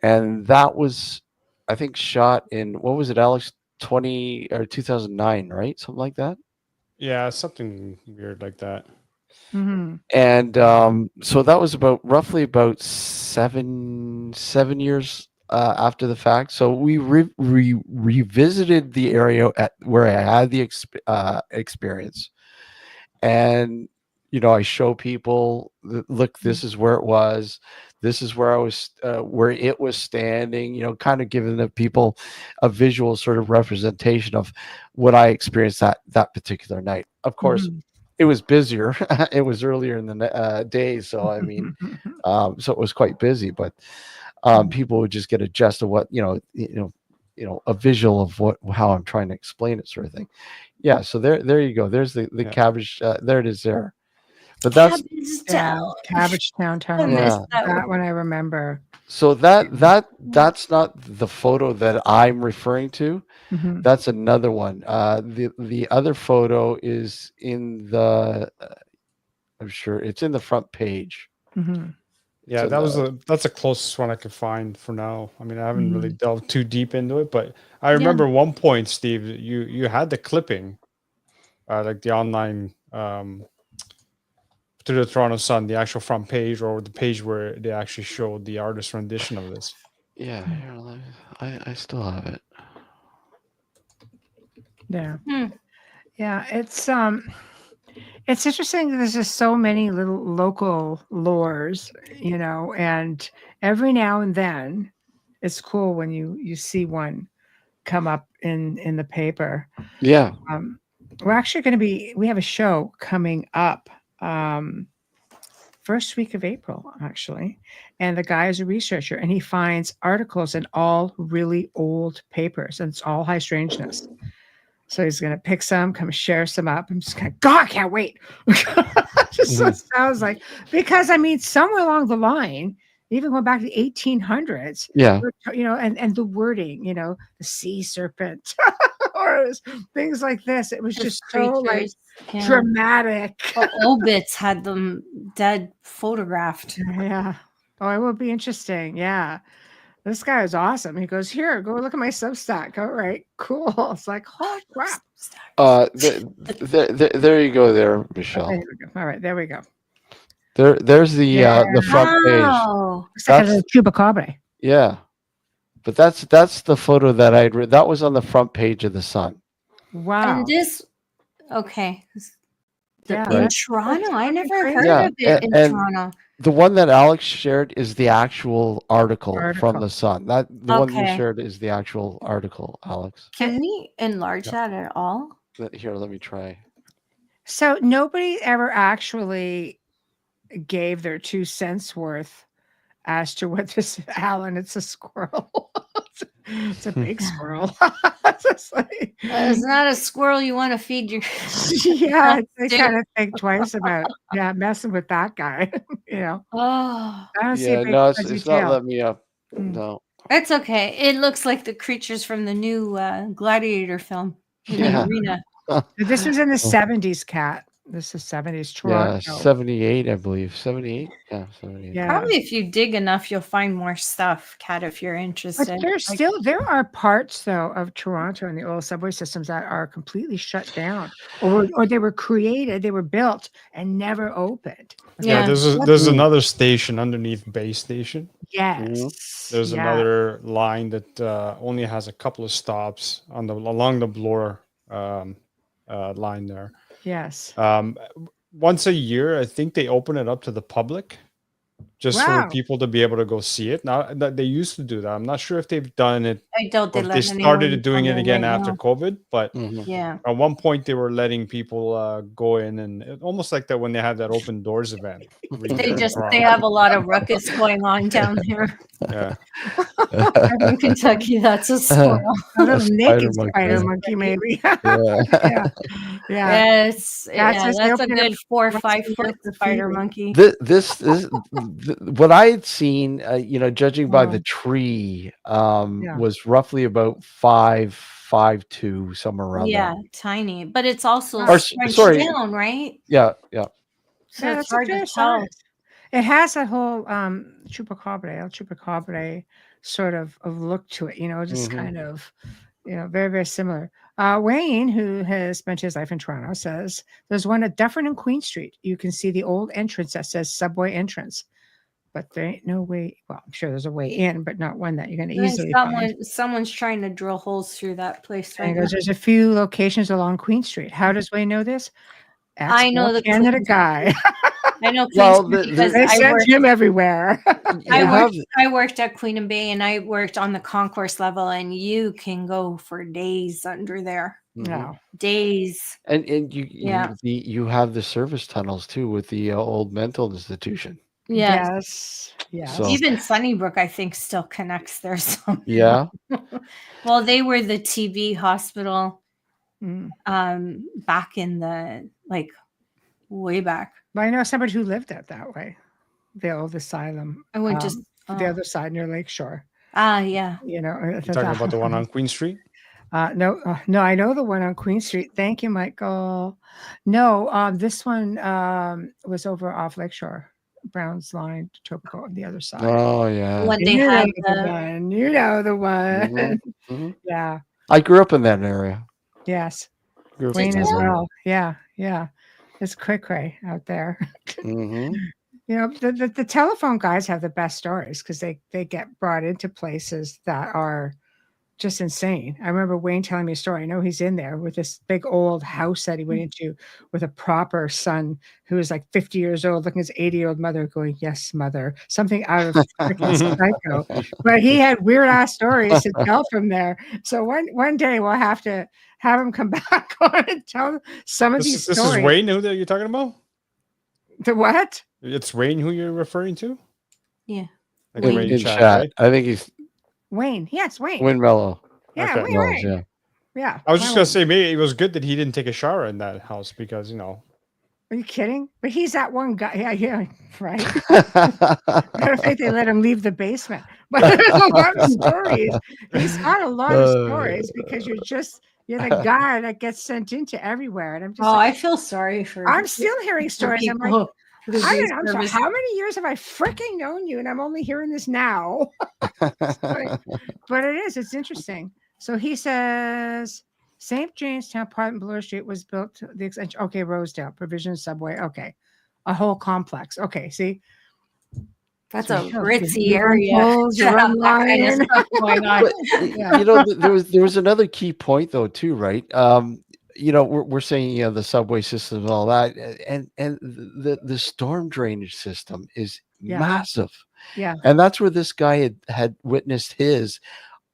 and that was I think shot in, what was it, Alex, 2009, right? Something like that. Yeah, something weird like that. And so that was roughly about seven years after the fact. So we revisited the area where I had the experience, and I show people, look, this is where it was. This is where I was, where it was standing. Kind of giving the people a visual sort of representation of what I experienced that particular night. Of course, it was busier. It was earlier in the day, so I mean, so it was quite busy. But people would just get a gist of what a visual of how I'm trying to explain it, sort of thing. Yeah. So there you go. There's the cabbage. There it is there. But that's Cabbage Town Tunnel. Yeah. That one I remember. So that's not the photo that I'm referring to. That's another one. The other photo is in the I'm sure it's in the front page. Yeah, so that's the closest one I could find for now. I mean, I haven't really delved too deep into it, but I remember one point, Steve, you had the clipping, like the online to the Toronto Sun, the actual front page, or the page where they actually showed the artist rendition of this. Yeah, I still have it. Yeah. Yeah, it's interesting that there's just so many little local lores, and every now and then it's cool when you see one come up in the paper. Yeah. We're actually we have a show coming up first week of April, actually. And the guy is a researcher, and he finds articles in all really old papers, and it's all high strangeness. So he's going to pick some, come share some up. I'm just kind of, God, I can't wait. Just what it sounds like. Because, I mean, somewhere along the line, even going back to the 1800s, and the wording, the sea serpent, or things like this. It was just so dramatic. Obits had them dead photographed. Yeah. Oh, it would be interesting. Yeah. This guy is awesome. He goes, here, go look at my Substack. All right, cool. It's like, holy crap. There you go there, Michelle. Okay, all right, there we go. There's the front page. It's like a chupacabra. Yeah. But that's the photo that I'd read. That was on the front page of the Sun. Wow. And this, okay. Yeah, in Toronto, I never heard of it in Toronto. The one that Alex shared is the actual article from the Sun. The one you shared is the actual article, Alex. Can we enlarge that at all? Here, let me try. So nobody ever actually gave their 2 cents worth as to what this, Alan, it's a squirrel. It's a big squirrel. It's not a squirrel you want to feed your. Yeah, they kind of think twice about messing with that guy. Oh, I don't see it's not letting me up. No, it's okay. It looks like the creatures from the new Gladiator film in the arena. This was in the 70s, Kat. This is 70s Toronto. Yeah, 78, I believe. 78? Yeah, 78. Yeah. Probably if you dig enough, you'll find more stuff, Kat, if you're interested. But there are parts, though, of Toronto and the old subway systems that are completely shut down. Or they were created, they were built and never opened. Yeah, there's another station underneath Bay Station. Yes. There's another line that only has a couple of stops along the Bloor line there. Yes. Once a year, I think they open it up to the public, just for people to be able to go see it. Now that they used to do that, I'm not sure if they've done it. I doubt they started doing it again after COVID. But at one point, they were letting people go in, and almost like that when they had that open doors event. They have a lot of ruckus going on down there. Yeah. In Kentucky, that's a squirrel. A little naked spider monkey, maybe. Yeah. Yes. That's a good 4 or 5 foot spider monkey. This what I had seen, judging by the tree, was roughly about 5'2", somewhere around there. Tiny, but it's also stretched down, right? Yeah. So it's hard to tell. It has a whole chupacabra sort of look to it, just kind of, very, very similar. Wayne, who has spent his life in Toronto, says there's one at Dufferin and Queen Street. You can see the old entrance that says subway entrance, but there ain't no way. Well, I'm sure there's a way in, but not one that you're going to easily find. Someone's trying to drill holes through that place. Right, there's a few locations along Queen Street. How does Wayne know this? I know the Canada guy. I know Queen Street because they sent him everywhere. I worked at Queen and Bay, and I worked on the concourse level, and you can go for days under there. No, days. And you have the service tunnels too with the old mental institution. Yes. So, even Sunnybrook, I think, still connects there. Yeah. Well, they were the TB hospital. Back in the way back. But I know somebody who lived that way, the old asylum. I went just the other side near Lakeshore. Yeah. You're talking about the one on Queen Street? No, I know the one on Queen Street. Thank you, Michael. No, this one was over off Lakeshore, Brown's Line, Topico on the other side. Oh yeah. When they had the one. Yeah. I grew up in that area. Yes. Wayne as well. Yeah. It's cray out there. The telephone guys have the best stories because they get brought into places that are just insane. I remember Wayne telling me a story. I know he's in there with this big old house that he went into with a proper son who was like 50 years old, looking at his 80-year-old mother going, "Yes, mother," something out of Psycho. But he had weird ass stories to tell from there. So one day we'll have to have him come back on and tell some of these stories. This is Wayne who you're talking about? The what? It's Wayne who you're referring to? Yeah. In chat, right? I think he's Wayne. Yes, Wayne. Wayne Mello. Yeah, okay. Wayne. Yeah. I was just going to say, maybe it was good that he didn't take a shower in that house because, Are you kidding? But he's that one guy. Yeah, right. I don't think they let him leave the basement. But there's a lot of stories. He's got a lot of stories because you're the guy that gets sent into everywhere. And I'm just I feel sorry for. I'm still hearing stories. I'm like, I don't know. I'm sorry, how many years have I freaking known you? And I'm only hearing this now. But it's interesting. So he says St. Jamestown part in Bloor Street was built to the extension. Okay, Rosedale, Provision Subway. Okay. A whole complex. Okay, see. That's a ritzy area. There was another key point though too, right? We're saying the subway system and all that, and the storm drainage system is massive. Yeah, and that's where this guy had witnessed his.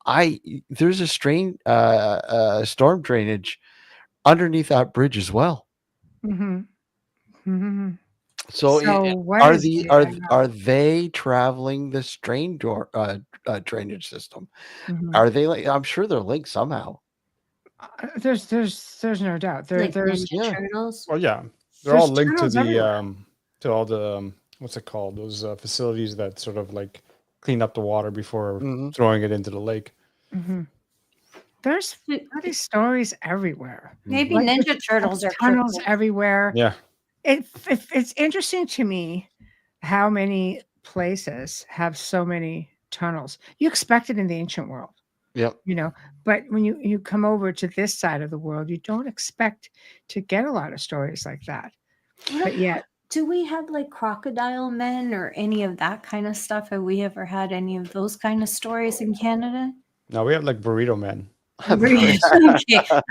There's a storm drainage underneath that bridge as well. Mm-hmm. Mm-hmm. So are they traveling the drainage system? Mm-hmm. Are they I'm sure they're linked somehow. There's no doubt. There's turtles. Well, yeah, they're all linked to the to all the what's it called? Those facilities that sort of like clean up the water before throwing it into the lake. Mm-hmm. There's bloody stories everywhere. Maybe Ninja Turtles are tunnels everywhere. Yeah. It's interesting to me how many places have so many tunnels. You expect it in the ancient world. Yep. But when you come over to this side of the world, you don't expect to get a lot of stories like that. But yet, do we have like crocodile men or any of that kind of stuff? Have we ever had any of those kind of stories in Canada? No, we have like burrito men. Okay,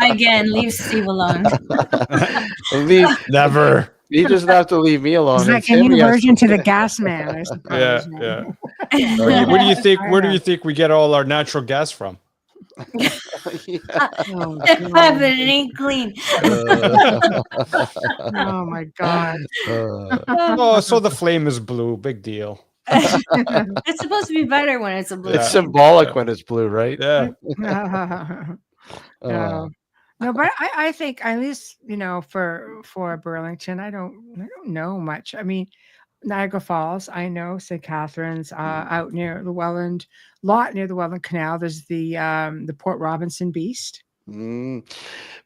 again, leave Steve alone. Never. He doesn't have to leave me alone. It's like a new version to the gas man, I suppose. Yeah. Where do you think? Where do you think we get all our natural gas from? It ain't clean. Oh my God. So the flame is blue. Big deal. It's supposed to be better when it's a blue. It's symbolic when it's blue, right? Yeah. No, but I think at least for Burlington, I don't know much. I mean, Niagara Falls, I know. St. Catharines, out near the Welland, near the Welland Canal. There's the Port Robinson Beast.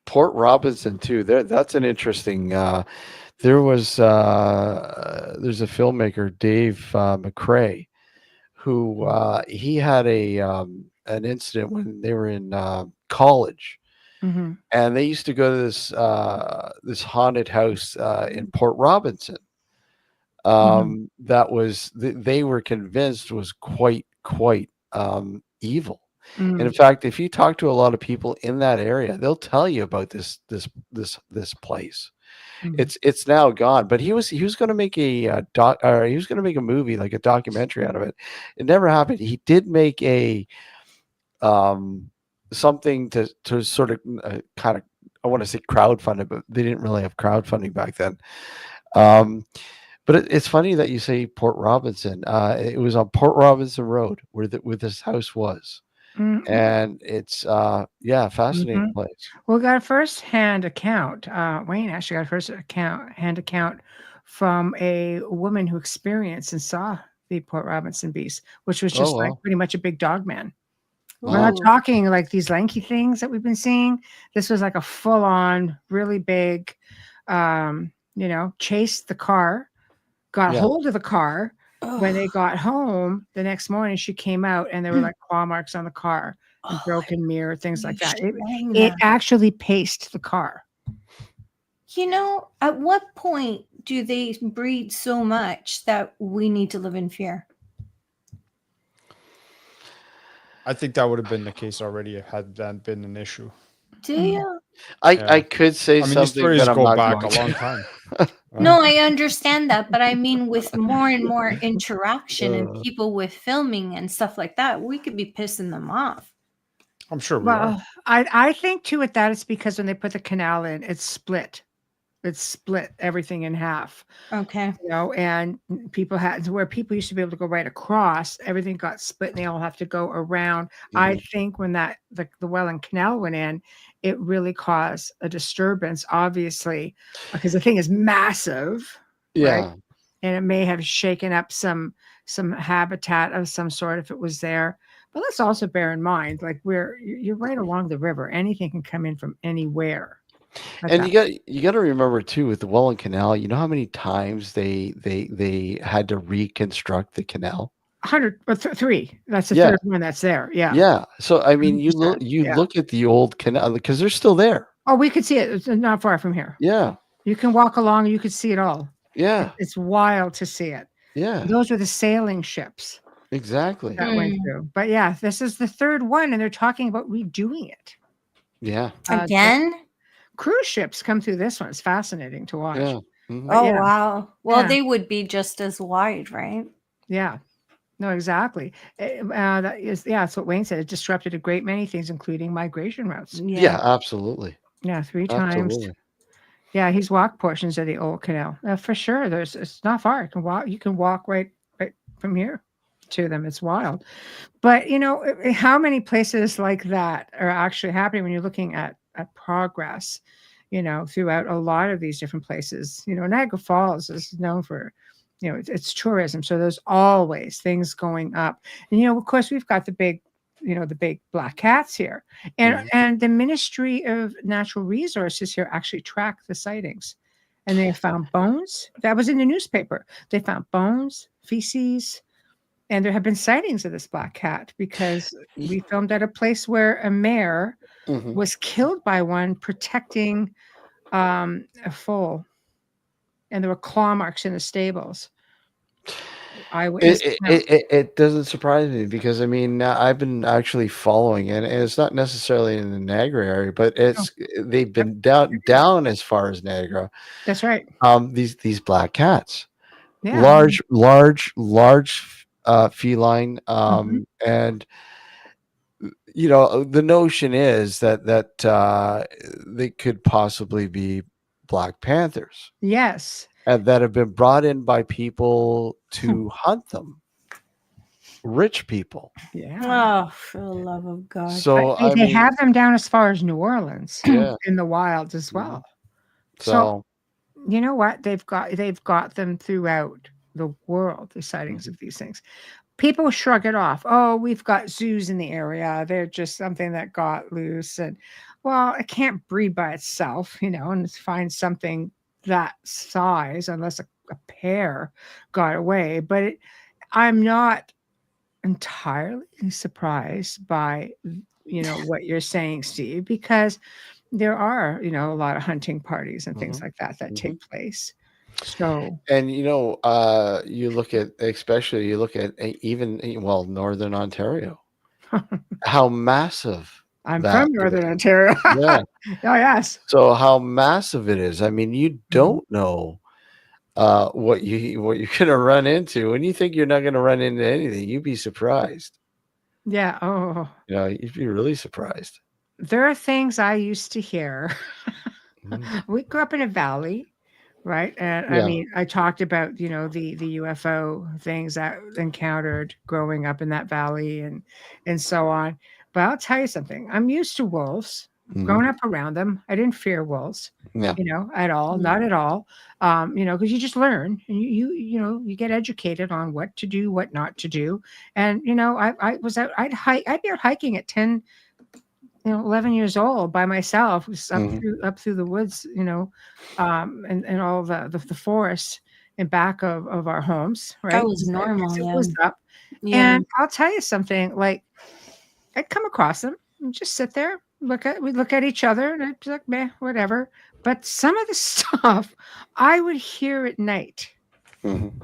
Port Robinson too. That's an interesting. There's a filmmaker, Dave McCrae, who he had an incident when they were in college. Mm-hmm. And they used to go to this haunted house in Port Robinson. That was they were convinced was quite evil. And in fact, if you talk to a lot of people in that area, they'll tell you about this place. It's now gone, but he was going to make he was going to make a movie, like a documentary out of it. It never happened. He did make a something to sort of kind of, I want to say crowdfunded, but they didn't really have crowdfunding back then. But it's funny that you say Port Robinson. It was on Port Robinson Road where this house was. And it's fascinating place. Well, we got a first-hand account. Wayne actually got a first-hand account from a woman who experienced and saw the Port Robinson Beast, which was just like pretty much a big dog man. Wow. We're not talking like these lanky things that we've been seeing. This was like a full-on, really big, chased the car, got hold of the car. When they got home the next morning, she came out and there were like claw marks on the car, and broken mirror, things like that. It actually paced the car. At what point do they breed so much that we need to live in fear? I think that would have been the case already had that been an issue. Do you? I could say something. These stories go back a long time. No, I understand that, but I mean, with more and more interaction and people with filming and stuff like that, we could be pissing them off. I'm sure we are. I think too with that, it's because when they put the canal in, it's split. It's split everything in half. Okay. And people had where people used to be able to go right across, everything got split and they all have to go around. I think when the Welland Canal went in, it really caused a disturbance, obviously, because the thing is massive. Yeah. Right? And it may have shaken up some habitat of some sort if it was there. But let's also bear in mind, like you're right along the river. Anything can come in from anywhere. And you got to remember too with the Welland Canal. You know how many times they had to reconstruct the canal? 103. That's the third one that's there. Yeah. Yeah. So I mean, you look at the old canal because they're still there. Oh, we could see it. It's not far from here. Yeah. You can walk along. You could see it all. Yeah. It's wild to see it. Yeah. Those were the sailing ships. Exactly. That went through. But yeah, this is the third one, and they're talking about redoing it. Yeah. Again? Cruise ships come through this one. It's fascinating to watch. Yeah. Mm-hmm. Oh, wow. Well, they would be just as wide, right? Yeah. No, exactly. That's what Wayne said. It disrupted a great many things, including migration routes. Yeah, absolutely. Yeah, 3 times. Yeah, he's walked portions of the old canal. For sure. It's not far. You can walk right from here to them. It's wild. But how many places like that are actually happening when you're looking at progress, throughout a lot of these different places. Niagara Falls is known for it's tourism, so there's always things going up. And of course, we've got the big black cats here, and the Ministry of Natural Resources here actually track the sightings, and they found bones. That was in the newspaper. They found bones, feces, and there have been sightings of this black cat because we filmed at a place where a mare was killed by one protecting a foal. And there were claw marks in the stables. It doesn't surprise me because I've been actually following it, and it's not necessarily in the Niagara area, but they've been down as far as Niagara. That's right. These black cats, large feline, and the notion is that they could possibly be Black Panthers. Yes. And that have been brought in by people to hunt them. Rich people. Yeah. Oh, for the love of God. So they have them down as far as New Orleans in the wilds as well. So you know what? They've got them throughout the world, the sightings of these things. People shrug it off. Oh, we've got zoos in the area. They're just something that got loose. And well, it can't breed by itself, and find something that size unless a pair got away. But I'm not entirely surprised by, what you're saying, Steve, because there are, a lot of hunting parties and things like that take place. So, and you look at even Northern Ontario, how massive. I'm from Northern Ontario. Yeah. Oh yes. So how massive it is. You don't know what you're gonna run into. When you think you're not gonna run into anything, you'd be surprised. Yeah. Oh. You'd be really surprised. There are things I used to hear. We grew up in a valley. Right. And I talked about, the UFO things that encountered growing up in that valley and so on. But I'll tell you something. I'm used to wolves. Growing up around them, I didn't fear wolves, at all. Not at all. Because you just learn and you get educated on what to do, what not to do. And, I'd be out hiking at 10, 11 years old by myself, up through the woods, and all the forest in back of our homes. Right, that was normal. It was up, and I'll tell you something. Like, I'd come across them and just sit there, we'd look at each other, and I'd be like, meh, whatever. But some of the stuff I would hear at night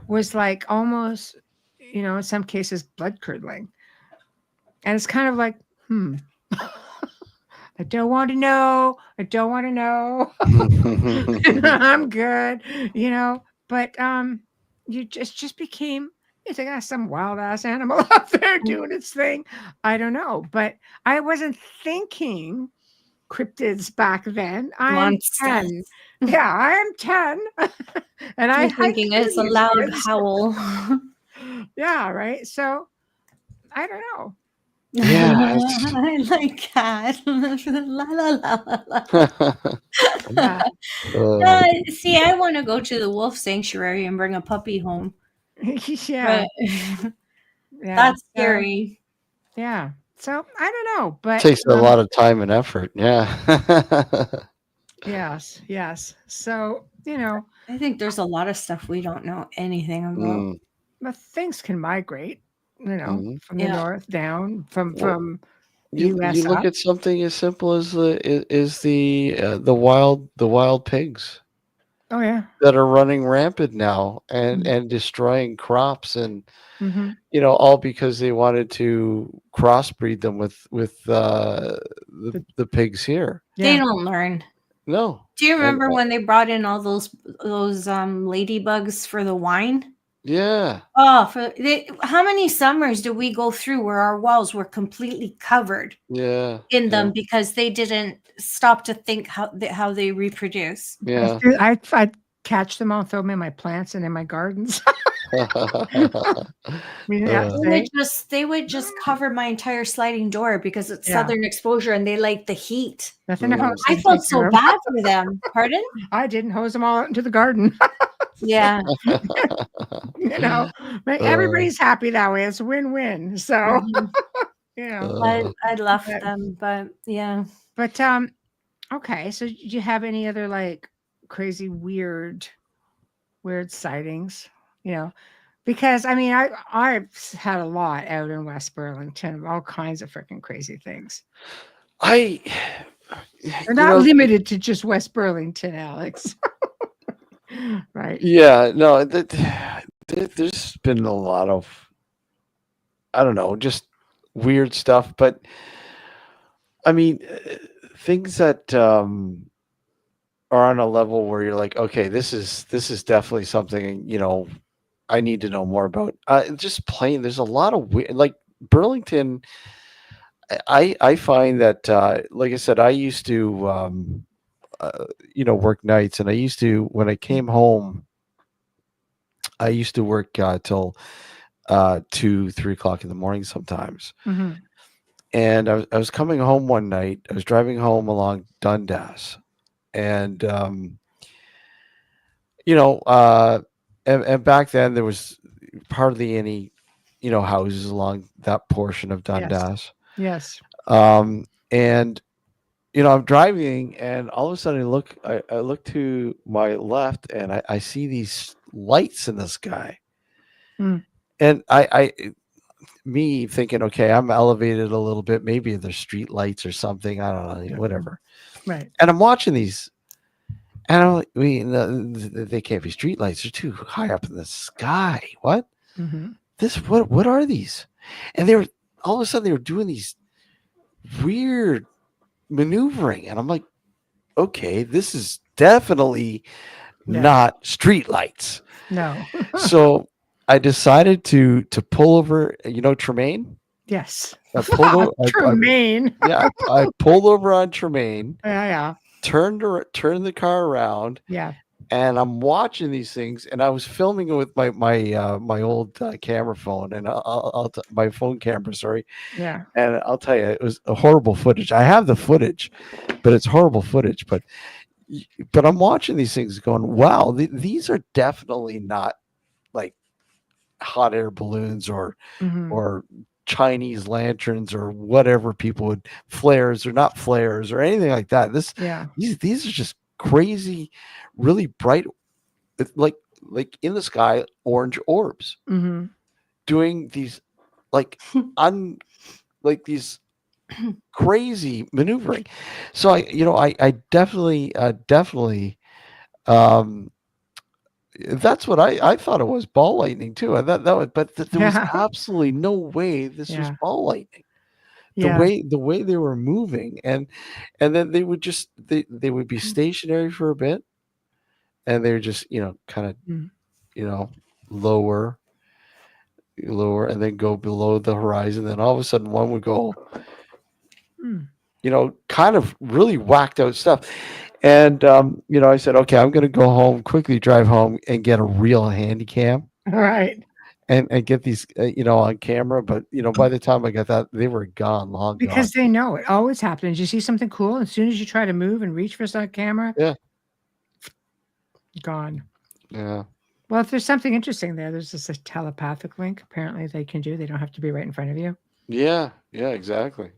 was like almost, in some cases, blood curdling, and it's kind of like, I don't want to know. I'm good, but you just became, it's like some wild ass animal out there doing its thing. I don't know, but I wasn't thinking cryptids back then. I'm 10. Yeah, I am 10. And I'm thinking it's a loud howl. Yeah, right. So I don't know. Yeah, I like that. La, la, la, la. See, I want to go to the wolf sanctuary and bring a puppy home. Yeah. That's scary. Yeah. So I don't know, but it takes a lot of time and effort. Yeah. Yes, yes. So, you know, I think there's a lot of stuff we don't know anything about. but things can migrate, you know, from the Yeah. north down, Well, from you US look up. at something as simple as the wild pigs Oh yeah. that are running rampant now Mhm. and destroying crops, and Mhm. all because they wanted to crossbreed them with the pigs here. They Yeah. don't learn. No. Do you And remember when they brought in all those ladybugs for the wine? yeah. Oh, how many summers did we go through where our walls were completely covered Yeah. in Yeah. them because they didn't stop to think how they reproduce? Yeah. I'd catch them all, throw them in my plants and in my gardens. They would just cover my entire sliding door because it's Yeah. southern exposure and they like the heat. Nothing to hose I them, felt take so care of. bad for them. Pardon? I didn't hose them all out into the garden. Yeah. You know, everybody's happy that way. It's a win-win. So, Mhm. you know, I left them, but yeah. but okay. So, do you have any other like crazy weird sightings? You know, because I mean, I've had a lot out in West Burlington of all kinds of freaking crazy things. They're not limited to just West Burlington, Alex. Right. Yeah, no, there's been a lot of, I don't know, just weird stuff. But I mean, things that are on a level where you're like, okay, this is definitely something, I need to know more about. Just plain, there's a lot of weird, like Burlington. I find that, like I said, I used to, work nights, and I used to, when I came home, I used to work till 2-3 o'clock in the morning sometimes. Mm-hmm. And I was coming home one night. I was driving home along Dundas, and and back then there was hardly any, houses along that portion of Dundas. Yes. And I'm driving, and all of a sudden I look to my left, and I see these lights in the sky. And me thinking, okay, I'm elevated a little bit, maybe they're street lights or something, I don't know, whatever. Right. And I'm watching these, and I'm like, they can't be street lights, they're too high up in the sky. What? What are these? And they were, all of a sudden they were doing these weird maneuvering, and I'm like, okay, this is definitely not street lights. No. So I decided to pull over, Tremaine. Yes. I pulled over, Tremaine. I pulled over on Tremaine. Yeah. Turned the car around. Yeah. And I'm watching these things, and I was filming it with my old camera phone, and my phone camera, sorry. Yeah. And I'll tell you, it was a horrible footage. I have the footage, but it's horrible footage. But I'm watching these things, going, wow, these are definitely not like hot air balloons or Chinese lanterns or whatever people would, flares or not flares or anything like that. These are just crazy, really bright, like in the sky, orange orbs doing these like these crazy maneuvering. So I definitely that's what I thought it was, ball lightning too. I thought that was, but there was absolutely no way this was ball lightning. The way they were moving, and then they would just they would be stationary for a bit, and they were just kind of lower, and then go below the horizon. Then all of a sudden one would go, kind of really whacked out stuff. And I said, okay, I'm going to go home, quickly drive home, and get a real handy cam. All right. And get these, on camera. But, by the time I got that, they were gone, long gone. Because they know it always happens. You see something cool, as soon as you try to move and reach for some camera, gone. Yeah. Well, if there's something interesting there, there's just a telepathic link. Apparently they can do. They don't have to be right in front of you. Yeah. Yeah, exactly.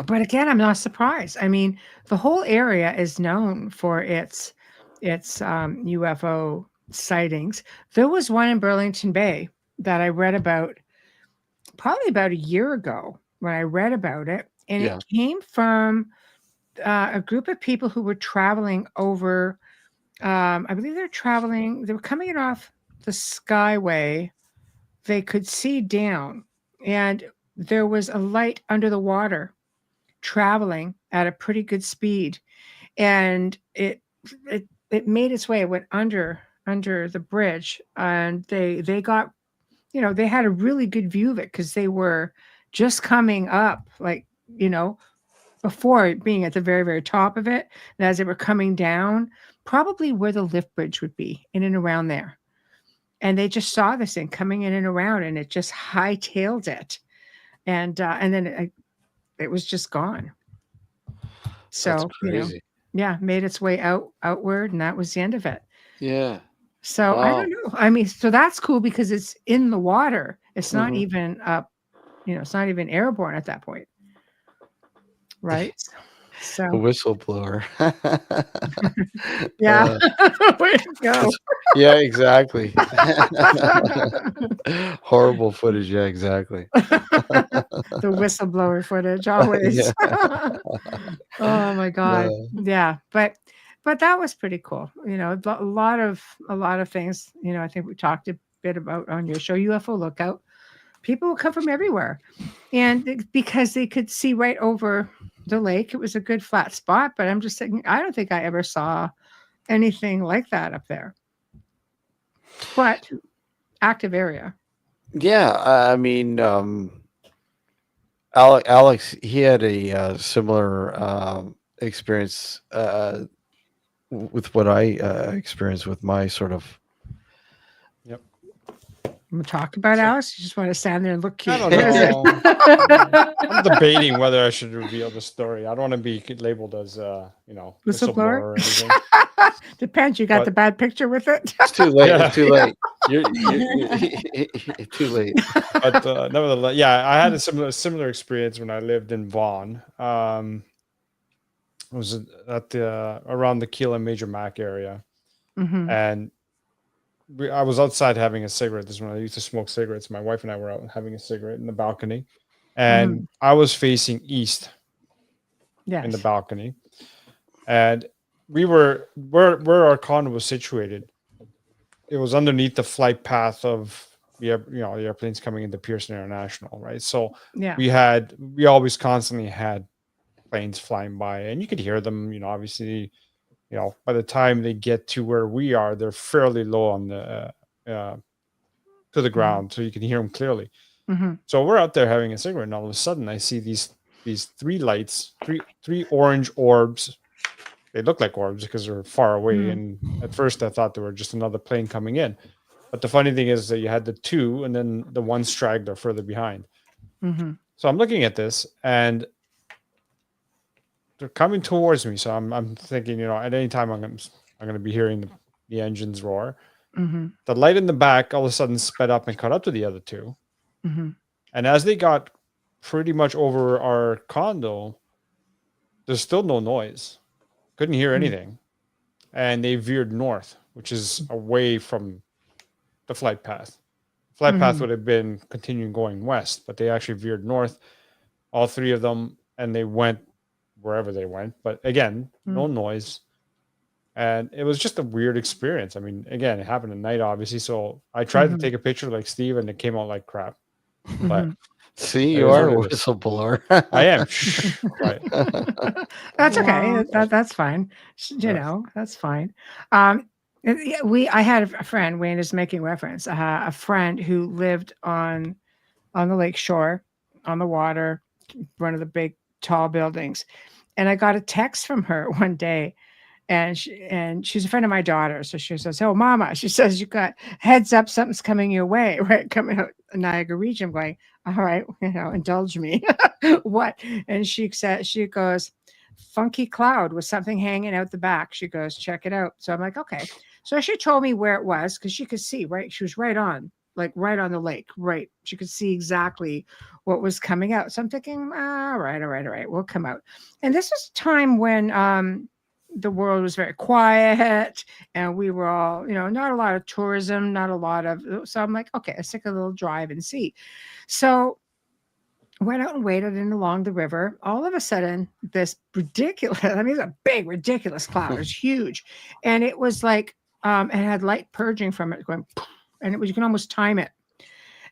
But again, I'm not surprised. I mean, the whole area is known for its UFO sightings. There was one in Burlington Bay that I read about probably about a year ago when I read about it, and it came from a group of people who were traveling over. I believe they were coming in off the Skyway. They could see down, and there was a light under the water traveling at a pretty good speed, and it made its way. It went under the bridge, and they got, they had a really good view of it because they were just coming up, like, before being at the very, very top of it. And as they were coming down, probably where the lift bridge would be, in and around there. And they just saw this thing coming in and around, and it just hightailed it. And then it was just gone. So, made its way outward, and that was the end of it. Yeah. So I don't know. I mean, so that's cool because it's in the water. It's not even up, it's not even airborne at that point. Right. So a whistleblower. Yeah. Way to go. Yeah, exactly. Horrible footage. Yeah, exactly. The whistleblower footage always. Oh my God. Yeah. But that was pretty cool. A lot of things, I think we talked a bit about on your show, UFO Lookout. People would come from everywhere. And because they could see right over the lake, it was a good flat spot. But I'm just thinking, I don't think I ever saw anything like that up there. But active area. Yeah. I mean, Alex, he had a similar experience with what I experienced with my sort of. Yep. I'm talk about Alex. You just want to stand there and look cute. I don't know. I'm debating whether I should reveal the story. I don't want to be labeled as whistleblower or anything. Depends. You got the bad picture with it. It's too late. It's too late. You're too late. But nevertheless, I had a similar experience when I lived in Vaughan. It was at around the Keele and Major Mac area, and I was outside having a cigarette. This is when I used to smoke cigarettes. My wife and I were out having a cigarette in the balcony, and I was facing east in the balcony, and we were where our condo was situated. It was underneath the flight path of the airplanes coming into Pearson International, right? So we always constantly had planes flying by, and you could hear them. Obviously, by the time they get to where we are, they're fairly low on the to the ground, so you can hear them clearly. So we're out there having a cigarette, and all of a sudden, I see these three lights, three orange orbs. They look like orbs because they're far away, and at first I thought they were just another plane coming in. But the funny thing is that you had the two, and then the one straggler further behind. So I'm looking at this, and they're coming towards me. So I'm thinking, at any time I'm going to be hearing the engines roar. The light in the back all of a sudden sped up and caught up to the other two. And as they got pretty much over our condo, there's still no noise. Couldn't hear anything. And they veered north, which is away from the flight path. Flight path would have been continuing going west, but they actually veered north, all three of them, and they went wherever they went. But again, no noise. And it was just a weird experience. I mean, again, it happened at night, obviously. So I tried to take a picture like Steve, and it came out like crap. But see, you are a whistleblower. I am. Right. That's okay. That's fine. That's fine. I had a friend, Wayne is making reference, a friend who lived on the lake shore, on the water, one of the big tall buildings. And I got a text from her one day, and she's a friend of my daughter. So she says, "Oh, Mama," she says, "you got heads up, something's coming your way," right? Coming out of Niagara region. I'm going, all right, indulge me. What? And she goes, "Funky cloud with something hanging out the back." She goes, "Check it out." So I'm like, okay. So she told me where it was because she could see, right? She was right on like right on the lake, right? She could see exactly what was coming out. So I'm thinking, all right, we'll come out. And this was a time when the world was very quiet and we were all, not a lot of tourism, not a lot of, so I'm like, okay, let's take a little drive and see. So went out and waited in along the river. All of a sudden, this ridiculous, it's a big, ridiculous cloud. It was huge. And it was like, it had light purging from it going, and it was, you can almost time it.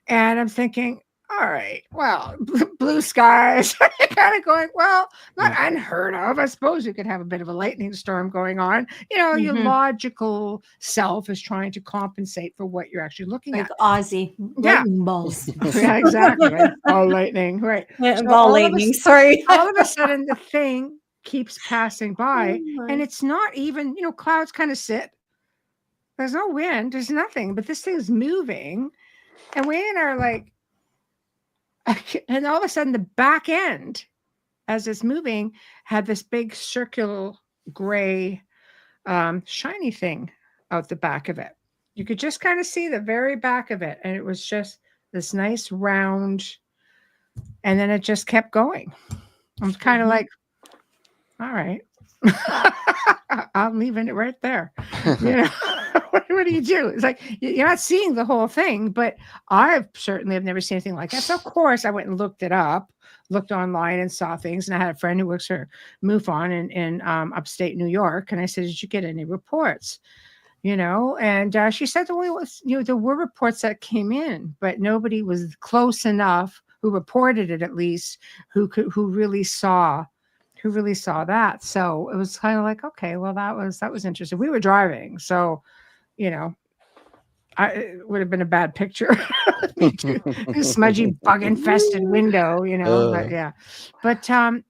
And I'm thinking, all right, well, blue skies, kind of going, well, not unheard of. I suppose you could have a bit of a lightning storm going on. Your logical self is trying to compensate for what you're actually looking at. Ozzy, lightning balls. Yeah, exactly. Right? All lightning, right? So ball lightning. Sorry. All of a sudden, the thing keeps passing by, and it's not even, clouds kind of sit. There's no wind. There's nothing, but this thing is moving, and we are like. And all of a sudden, the back end, as it's moving, had this big circular gray, shiny thing out the back of it. You could just kind of see the very back of it. And it was just this nice round. And then it just kept going. I was kind of like, all right, I'm leaving it right there. What do you do? It's like, you're not seeing the whole thing, but I certainly have never seen anything like that. So of course I went and looked it up, looked online and saw things. And I had a friend who works for MUFON in upstate New York. And I said, did you get any reports? And she said there were reports that came in, but nobody was close enough who reported it, at least who really saw that. So it was kind of like, okay, well, that was interesting. We were driving, so it would have been a bad picture. Smudgy, bug-infested window, but yeah. But I don't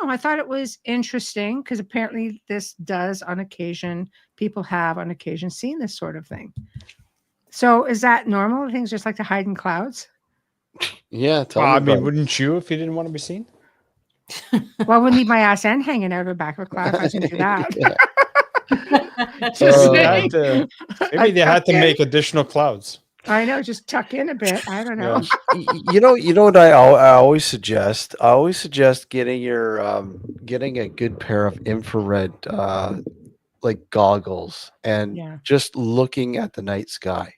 know. I thought it was interesting because apparently this does on occasion, people have on occasion seen this sort of thing. So is that normal? Things just like to hide in clouds? Yeah. Wouldn't you if you didn't want to be seen? Well, I wouldn't leave my ass end hanging out of the back of a cloud if I was going to do that. Maybe they had to make additional clouds. I know, just tuck in a bit. I don't know. Yeah. You know what I always suggest? I always suggest getting a good pair of infrared like goggles and just looking at the night sky.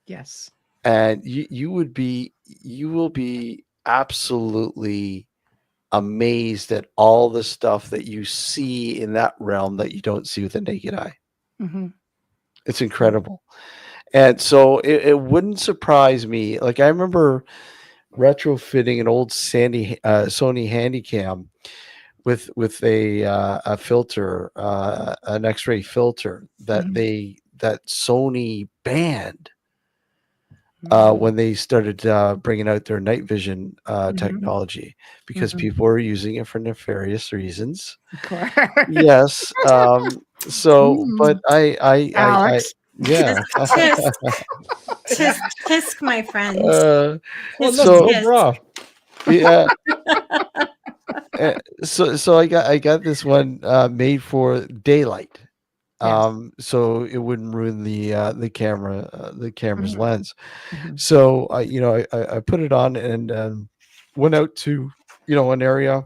Yes. And you will be absolutely amazed at all the stuff that you see in that realm that you don't see with the naked eye. Mm-hmm. It's incredible. And so it wouldn't surprise me. Like I remember retrofitting an old Sony Handycam with a filter, an X-ray filter that Sony banned when they started bringing out their night vision technology, because people were using it for nefarious reasons. Yes. But Alex. Yeah. Tisk, my friend. Yeah. So I got this one made for daylight. So it wouldn't ruin the camera's lens. So I put it on and went out to an area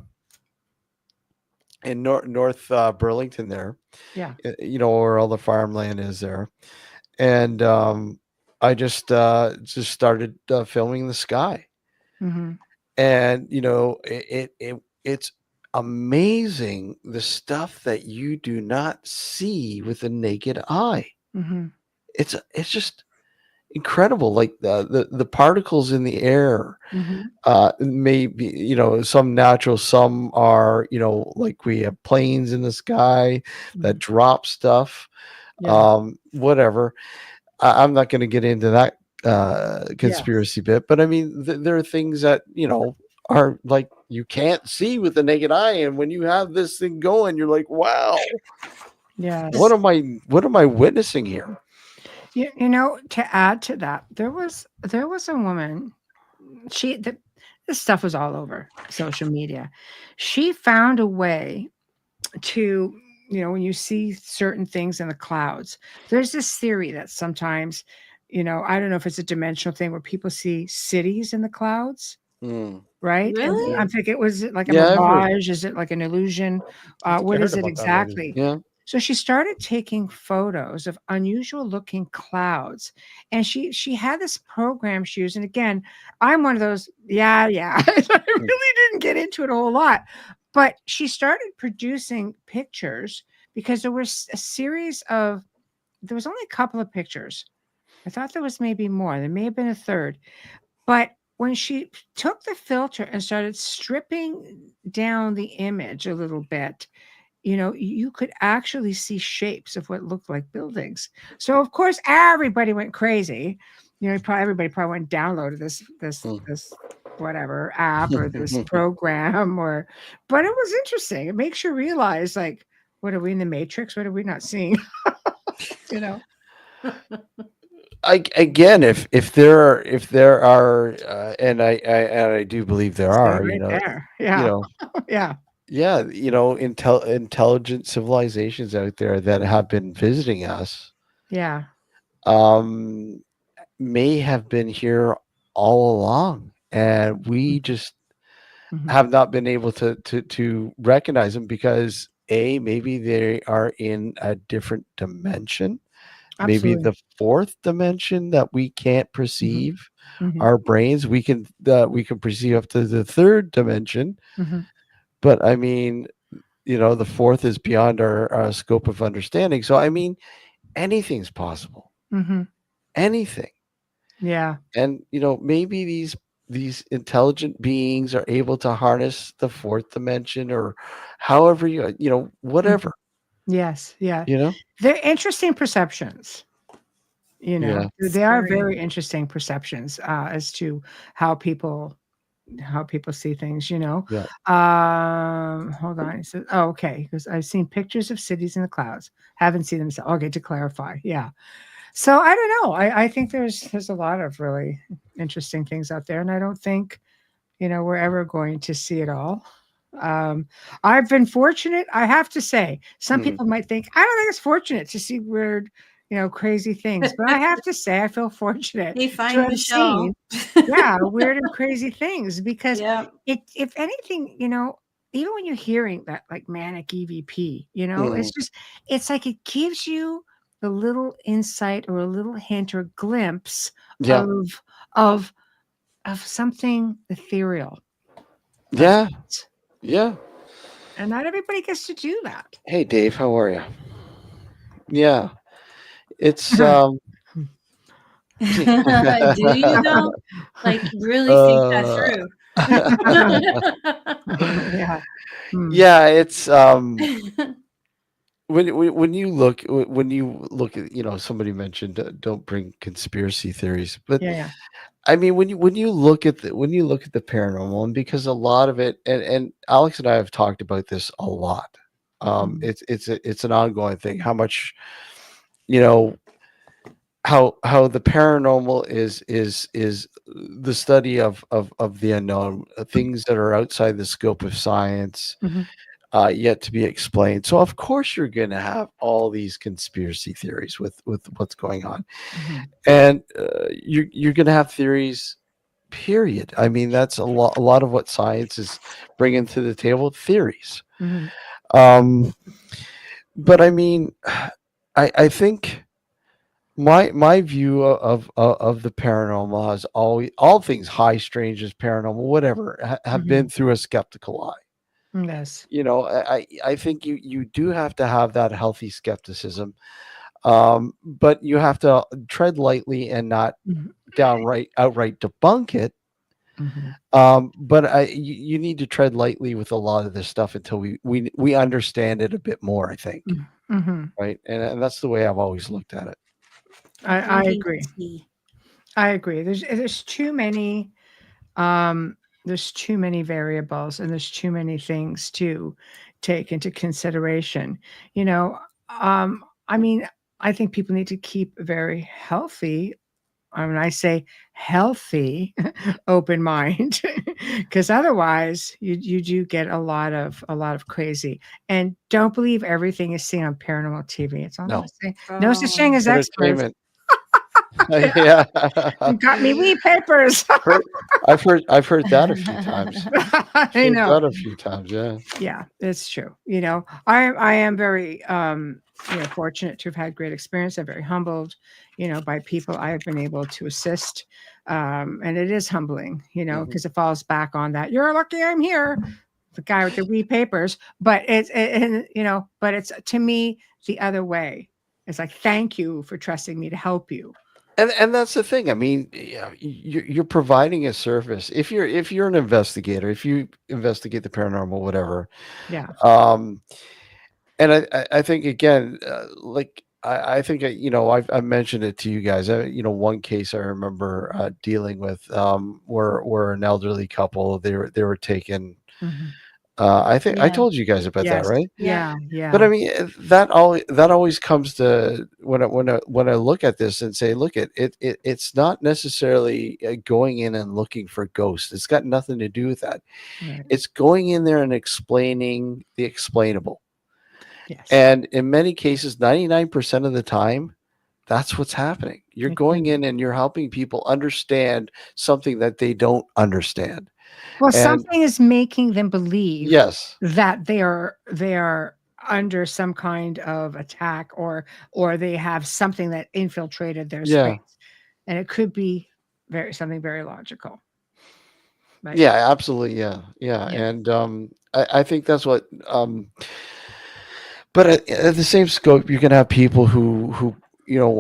in North Burlington there, where all the farmland is there, and I just started filming the sky, and it's amazing the stuff that you do not see with the naked eye. It's just incredible. Like the particles in the air, maybe some natural, some are like we have planes in the sky that drop stuff, whatever. I'm not going to get into that conspiracy bit, but I mean there are things that are like you can't see with the naked eye, and when you have this thing going, you're like, wow, what am I witnessing here? To add to that, there was a woman. This stuff was all over social media. She found a way to, when you see certain things in the clouds, there's this theory that sometimes I don't know if it's a dimensional thing where people see cities in the clouds. Mm. Right? Really? And I'm thinking, was it like a Yeah, I've heard. mirage? Is it like an illusion? I think I What heard is it about that already. exactly? Yeah. So she started taking photos of unusual looking clouds, and she had this program she used. And again, I'm one of those, yeah. I really didn't get into it a whole lot, but she started producing pictures because there was there was only a couple of pictures. I thought there was maybe more. There may have been a third, but when she took the filter and started stripping down the image a little bit, you could actually see shapes of what looked like buildings. So of course everybody went crazy. Everybody probably went and downloaded this whatever app or this program but it was interesting. It makes you realize, like, what are we in the Matrix? What are we not seeing? Again, if there are, and I do believe there are, there. Yeah. yeah, intelligent civilizations out there that have been visiting us, yeah, may have been here all along, and we just have not been able to recognize them because maybe they are in a different dimension. absolutely. Maybe the fourth dimension that we can't perceive. Our brains, we can perceive up to the third dimension, but I mean, the fourth is beyond our scope of understanding. So I mean, anything's possible. Anything. Yeah. And maybe these intelligent beings are able to harness the fourth dimension, or however whatever. Yes. Yeah. You know? They're interesting perceptions. Yeah. They are very interesting perceptions as to how people see things. Yeah. Hold on. So, okay, because I've seen pictures of cities in the clouds. Haven't seen them. So, okay, to clarify, yeah. So I don't know. I think there's a lot of really interesting things out there, and I don't think we're ever going to see it all. I've been fortunate, I have to say. Some people might think, I don't think it's fortunate to see weird, crazy things, but I have to say I feel fortunate Hey, to find have Michelle. seen, weird and crazy things, because Yeah. if anything, even when you're hearing that like manic EVP, it's like it gives you a little insight or a little hint or glimpse Yeah. of something ethereal. Yeah. Yeah. And not everybody gets to do that. Hey, Dave, how are you? Yeah. It's Do you though? Like, really think that through? Yeah. Yeah, it's when you look at, somebody mentioned don't bring conspiracy theories, but Yeah. I mean, when you look at the paranormal, and because a lot of it, and Alex and I have talked about this a lot. It's an ongoing thing. How much, how the paranormal is the study of the unknown, things that are outside the scope of science, yet to be explained. So of course you're going to have all these conspiracy theories with what's going on, and you're going to have theories. Period. I mean, that's a lot of what science is bringing to the table. Theories. But I mean, I think my view of the paranormal has always, all things high, strangeness, paranormal, whatever, have been through a skeptical eye. Yes. I think you do have to have that healthy skepticism, but you have to tread lightly and not outright debunk it. But you need to tread lightly with a lot of this stuff until we understand it a bit more, I think. Right. And that's the way I've always looked at it. I agree. I agree. There's too many variables, and there's too many things to take into consideration. I mean, I think people need to keep a very healthy, when I say healthy, open mind, because otherwise you do get a lot of crazy. And don't believe everything is seen on paranormal TV. It's all I'm saying. No such thing as experts. Yeah. You got me wee papers. I've heard that a few times. I know. That a few times, yeah. Yeah, it's true. I am very fortunate to have had great experience. I'm very humbled, by people I have been able to assist. And it is humbling, because it falls back on that. You're lucky I'm here. The guy with the wee papers, but it's to me the other way. It's like, thank you for trusting me to help you. And that's the thing. I mean, you're providing a service. If you're an investigator, if you investigate the paranormal, whatever. Yeah. And I think again, I think I've mentioned it to you guys. One case I remember dealing with where an elderly couple they were taken. Mm-hmm. I think I told you guys about that, right? Yeah. But I mean, that always comes to when I look at this and say, look, it's not necessarily going in and looking for ghosts. It's got nothing to do with that. Right. It's going in there and explaining the explainable. Yes. And in many cases, 99% of the time, that's what's happening. You're going in and you're helping people understand something that they don't understand. Well, something is making them believe that they are under some kind of attack or they have something that infiltrated their space. And it could be something very logical. Right? Yeah, absolutely. Yeah. And I think that's what but at the same scope, you can have people who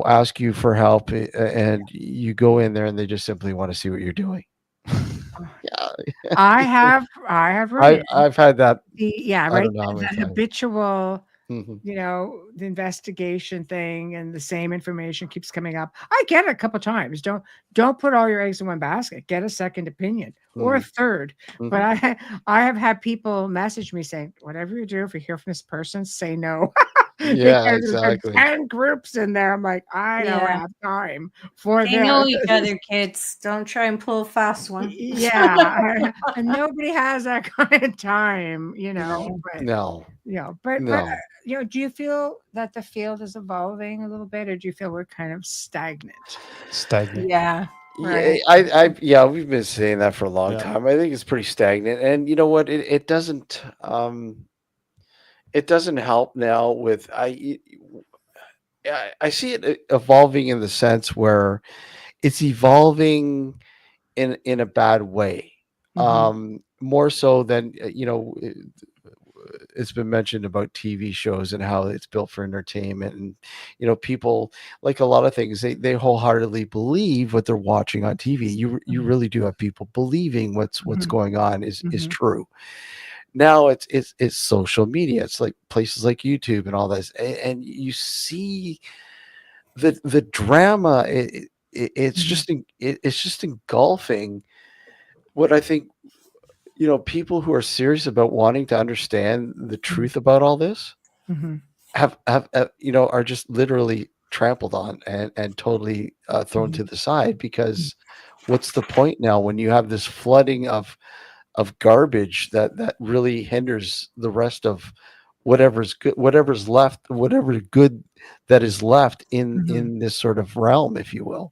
ask you for help and you go in there and they just simply want to see what you're doing. I have I've had that. The habitual, the investigation thing and the same information keeps coming up. I get it a couple times. Don't put all your eggs in one basket. Get a second opinion or a third. But I have had people message me saying, whatever you do, if you hear from this person, say no. Yeah, exactly. 10 groups in there. I'm like, I don't have time for this. They know each other, kids. Don't try and pull a fast one. Yeah. And nobody has that kind of time, But, no. But do you feel that the field is evolving a little bit, or do you feel we're kind of stagnant? Yeah. Right. Yeah, we've been saying that for a long time. I think it's pretty stagnant. And you know what? It doesn't help now with I see it evolving in the sense where it's evolving in a bad way. More so than it's been mentioned about TV shows and how it's built for entertainment, and people, like a lot of things, they wholeheartedly believe what they're watching on TV. You really do have people believing what's going on is true. Now it's social media. It's like places like YouTube and all this, and you see the drama. It's just engulfing what I think. People who are serious about wanting to understand the truth about all this have are just literally trampled on and totally thrown to the side, because what's the point now when you have this flooding of garbage that really hinders the rest of whatever's good, whatever's left, whatever good that is left in this sort of realm, if you will.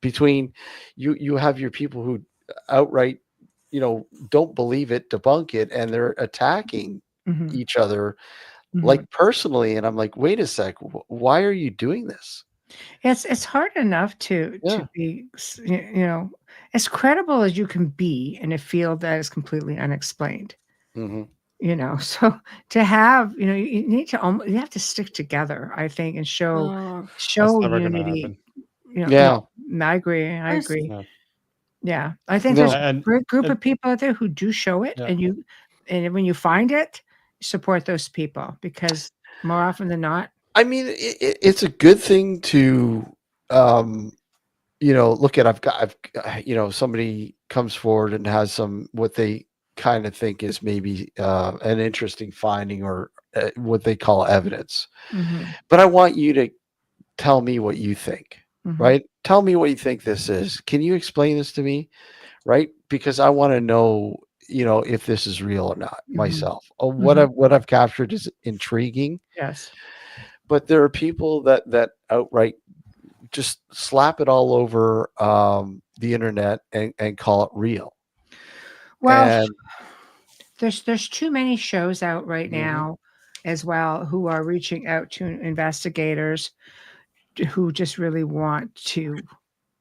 Between you have your people who outright don't believe it, debunk it, and they're attacking each other like personally, and I'm like, wait a sec, why are you doing this? It's hard enough to be as credible as you can be in a field that is completely unexplained. So to have you have to stick together, I think, and show unity. I agree. Yeah, I think there's a great group of people out there who do show it, and when you find it, support those people, because more often than not, I mean, it's a good thing to, look at. I've somebody comes forward and has what they kind of think is maybe an interesting finding or what they call evidence, but I want you to tell me what you think. Right? Tell me what you think this is. Can you explain this to me? Right? Because I want to know, if this is real or not myself. What I've captured is intriguing. Yes. But there are people that outright just slap it all over the internet and call it real. Well, And there's too many shows out right now as well who are reaching out to investigators who just really want to,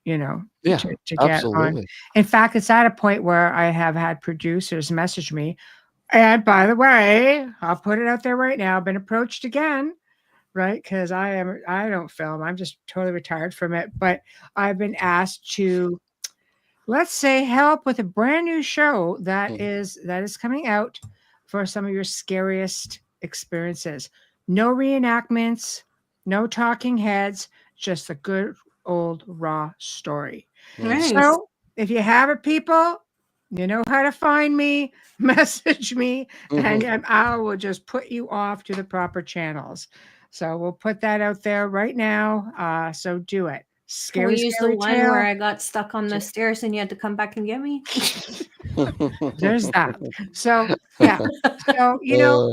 to get on. In fact, it's at a point where I have had producers message me. And by the way, I'll put it out there right now. I've been approached again, right? Because I don't film. I'm just totally retired from it. But I've been asked to, let's say, help with a brand new show that is coming out for some of your scariest experiences. No reenactments, no talking heads, just a good old raw story. Nice. So if you have it, people, you know how to find me, message me, and I will just put you off to the proper channels. So we'll put that out there right now. So do it. Scary, Can we use the one tale where I got stuck on the stairs and you had to come back and get me? There's that. So yeah. So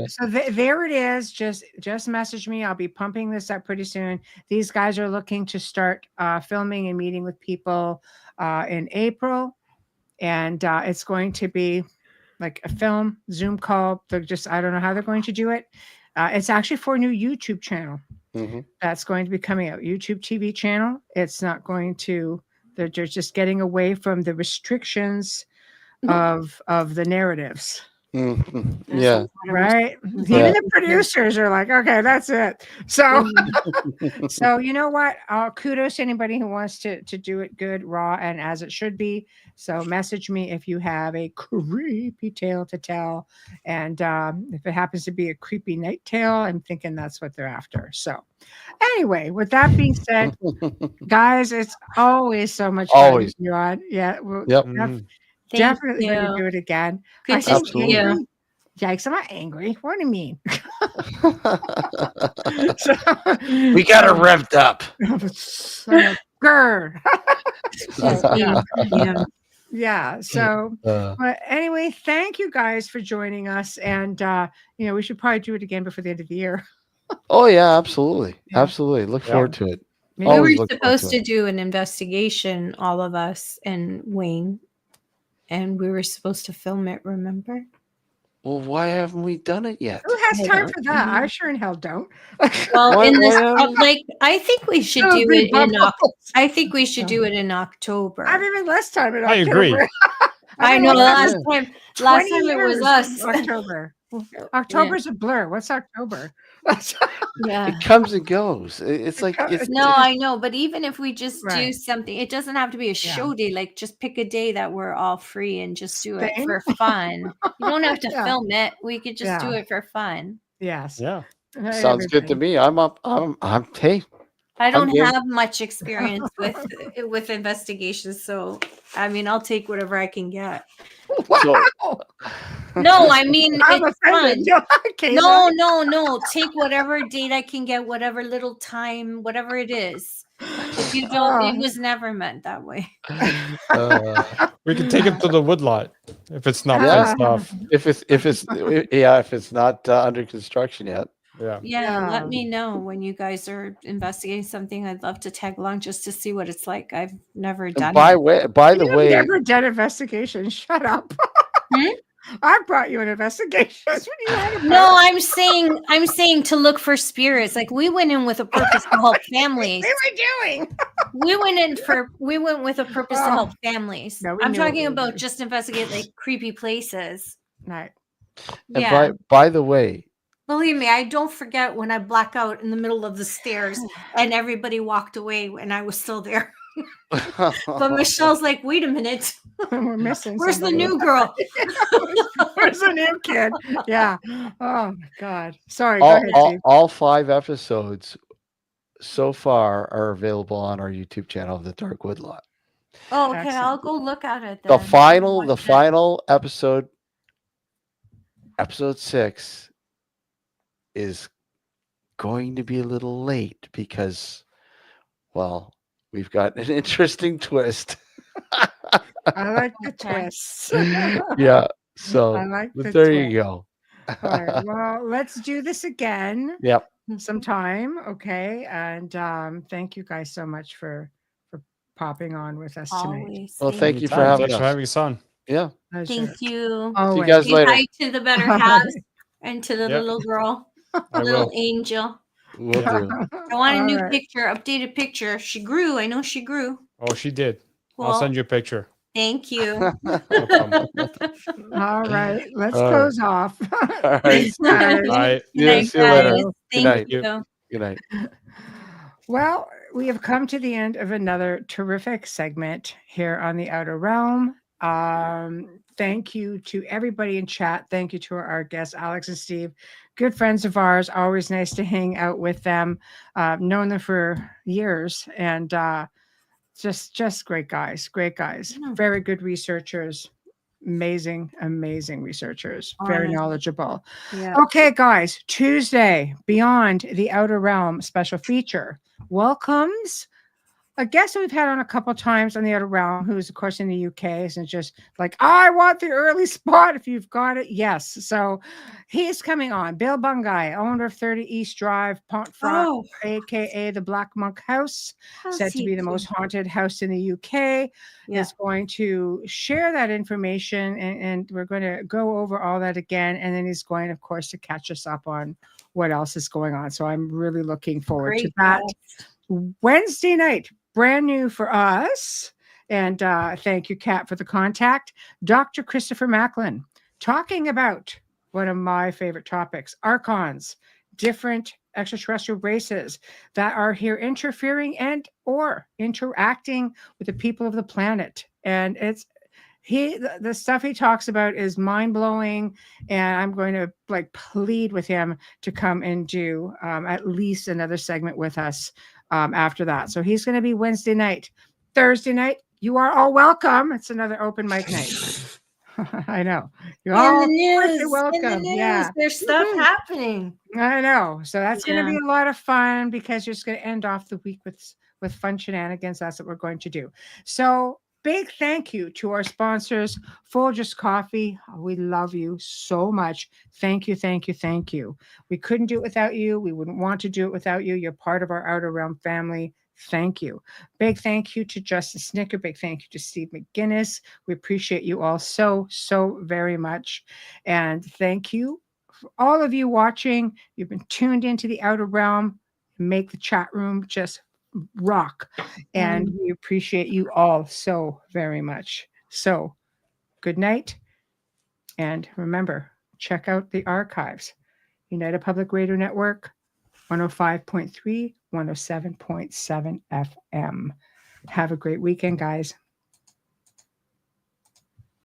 so there it is. Just message me. I'll be pumping this up pretty soon. These guys are looking to start filming and meeting with people in April, and it's going to be like a film Zoom call. I don't know how they're going to do it. It's actually for a new YouTube channel. That's going to be coming out. YouTube TV channel. It's not going to. They're just getting away from the restrictions of the narratives. Yeah. Right. Even the producers are like, okay, that's it. So, so you know what? Kudos to anybody who wants to do it good, raw, and as it should be. So message me if you have a creepy tale to tell. And if it happens to be a creepy night tale, I'm thinking that's what they're after. So anyway, with that being said, guys, it's always so much fun. Always. You're on. Yeah. Well, definitely going to do it again. Good to see you. Yikes, I'm not angry. What do you mean? We got her revved up. Yeah. So, but anyway, thank you guys for joining us. And, we should probably do it again before the end of the year. Oh, yeah, absolutely. Yeah. Absolutely. Look forward to it. We were supposed to do an investigation, all of us and Wayne. And we were supposed to film it, remember? Well, why haven't we done it yet? Who has time for that? I sure in hell don't. Well, I think we should do it in I think we should do it in October. I have even less time in October. I agree. I know last time it was us. October. October's a blur. What's October? Yeah, it comes and goes. It's like I know, but even if we just do something, it doesn't have to be a show day. Like just pick a day that we're all free and just do it for fun. You don't have to film it. We could just do it for fun. Yes. Yeah. Sounds good to me. I'm up. Hey. I don't have much experience with investigations, so I mean, I'll take whatever I can get. Wow. No, I mean it's fun. No. Take whatever date I can get, whatever little time, whatever it is. If you don't, it was never meant that way. We can take it to the woodlot if it's not fenced off. If it's not under construction yet. Yeah, let me know when you guys are investigating something. I'd love to tag along just to see what it's like. I've never done it. By the way, never done investigation. Shut up. I brought you an investigation. No, I'm saying to look for spirits. Like we went in with a purpose to help families. We went with a purpose to help families. No, I'm talking about just investigate like creepy places. Right. And by the way, believe me, I don't forget when I black out in the middle of the stairs and everybody walked away and I was still there. But Michelle's like, wait a minute. We're missing Where's the new girl? Where's the new kid? Yeah. Oh, my God. Sorry. All 5 episodes so far are available on our YouTube channel, The Dark Woodlot. Oh, okay. Excellent. I'll go look at it then. The final episode, episode 6, is going to be a little late because, well, we've got an interesting twist. I like the twists. Yeah. So there you go. All right. Well, let's do this again. Yep. some time. Okay. And thank you guys so much for popping on with us tonight. Always. Well, thank you for having Thanks us. for having us on. Yeah. Thank you. Always. See you guys Say later. hi to the better halves and to the little girl, I little will. angel. Will do. I want a All new right. picture, updated picture. She grew. I know she grew. Oh, she did. I'll Well, send you a picture. thank you. No problem. All right. Let's All right. close off. All right. Guys. Bye. Good night, See you later. guys. Good Thank night. you. Good night. Well, we have come to the end of another terrific segment here on the Outer Realm. Thank you to everybody in chat. Thank you to our guests, Alex and Steve, good friends of ours. Always nice to hang out with them. Known them for years, and just great guys. Great guys. Yeah. Very good researchers. Amazing researchers. Very Honest. knowledgeable. Yeah. Okay, guys. Tuesday, Beyond the Outer Realm special feature welcomes a guest that we've had on a couple times on the Outer Realm, who's of course in the UK, and just like, I want the early spot if you've got it. Yes. So he's coming on. Bill Bungay, owner of 30 East Drive, Pontefract, aka the Black Monk House, said to be the most haunted house in the UK. Yeah. Is going to share that information, and we're going to go over all that again. And then he's going, of course, to catch us up on what else is going on. So I'm really looking forward to that. Wednesday night, brand new for us. And thank you, Kat, for the contact. Dr. Christopher Macklin talking about one of my favorite topics, archons, different extraterrestrial races that are here interfering and or interacting with the people of the planet. And it's the stuff he talks about is mind-blowing, and I'm going to plead with him to come and do at least another segment with us after that. So he's going to be Wednesday night. Thursday night, you are all welcome. It's another open mic night. I know. You're all welcome. Yeah. There's stuff happening. I know. So that's going to be a lot of fun, because you're just going to end off the week with fun shenanigans. That's what we're going to do. So big thank you to our sponsors, Folgers Coffee. We love you so much. Thank you, thank you, thank you. We couldn't do it without you. We wouldn't want to do it without you. You're part of our Outer Realm family. Thank you. Big thank you to Justin Snicker. Big thank you to Steve McGinnis. We appreciate you all so very much. And thank you for all of you watching. You've been tuned into the Outer Realm. Make the chat room just rock. And we appreciate you all so very much. So good night. And remember, check out the archives. United Public Radio Network, 105.3, 107.7 FM. Have a great weekend, guys.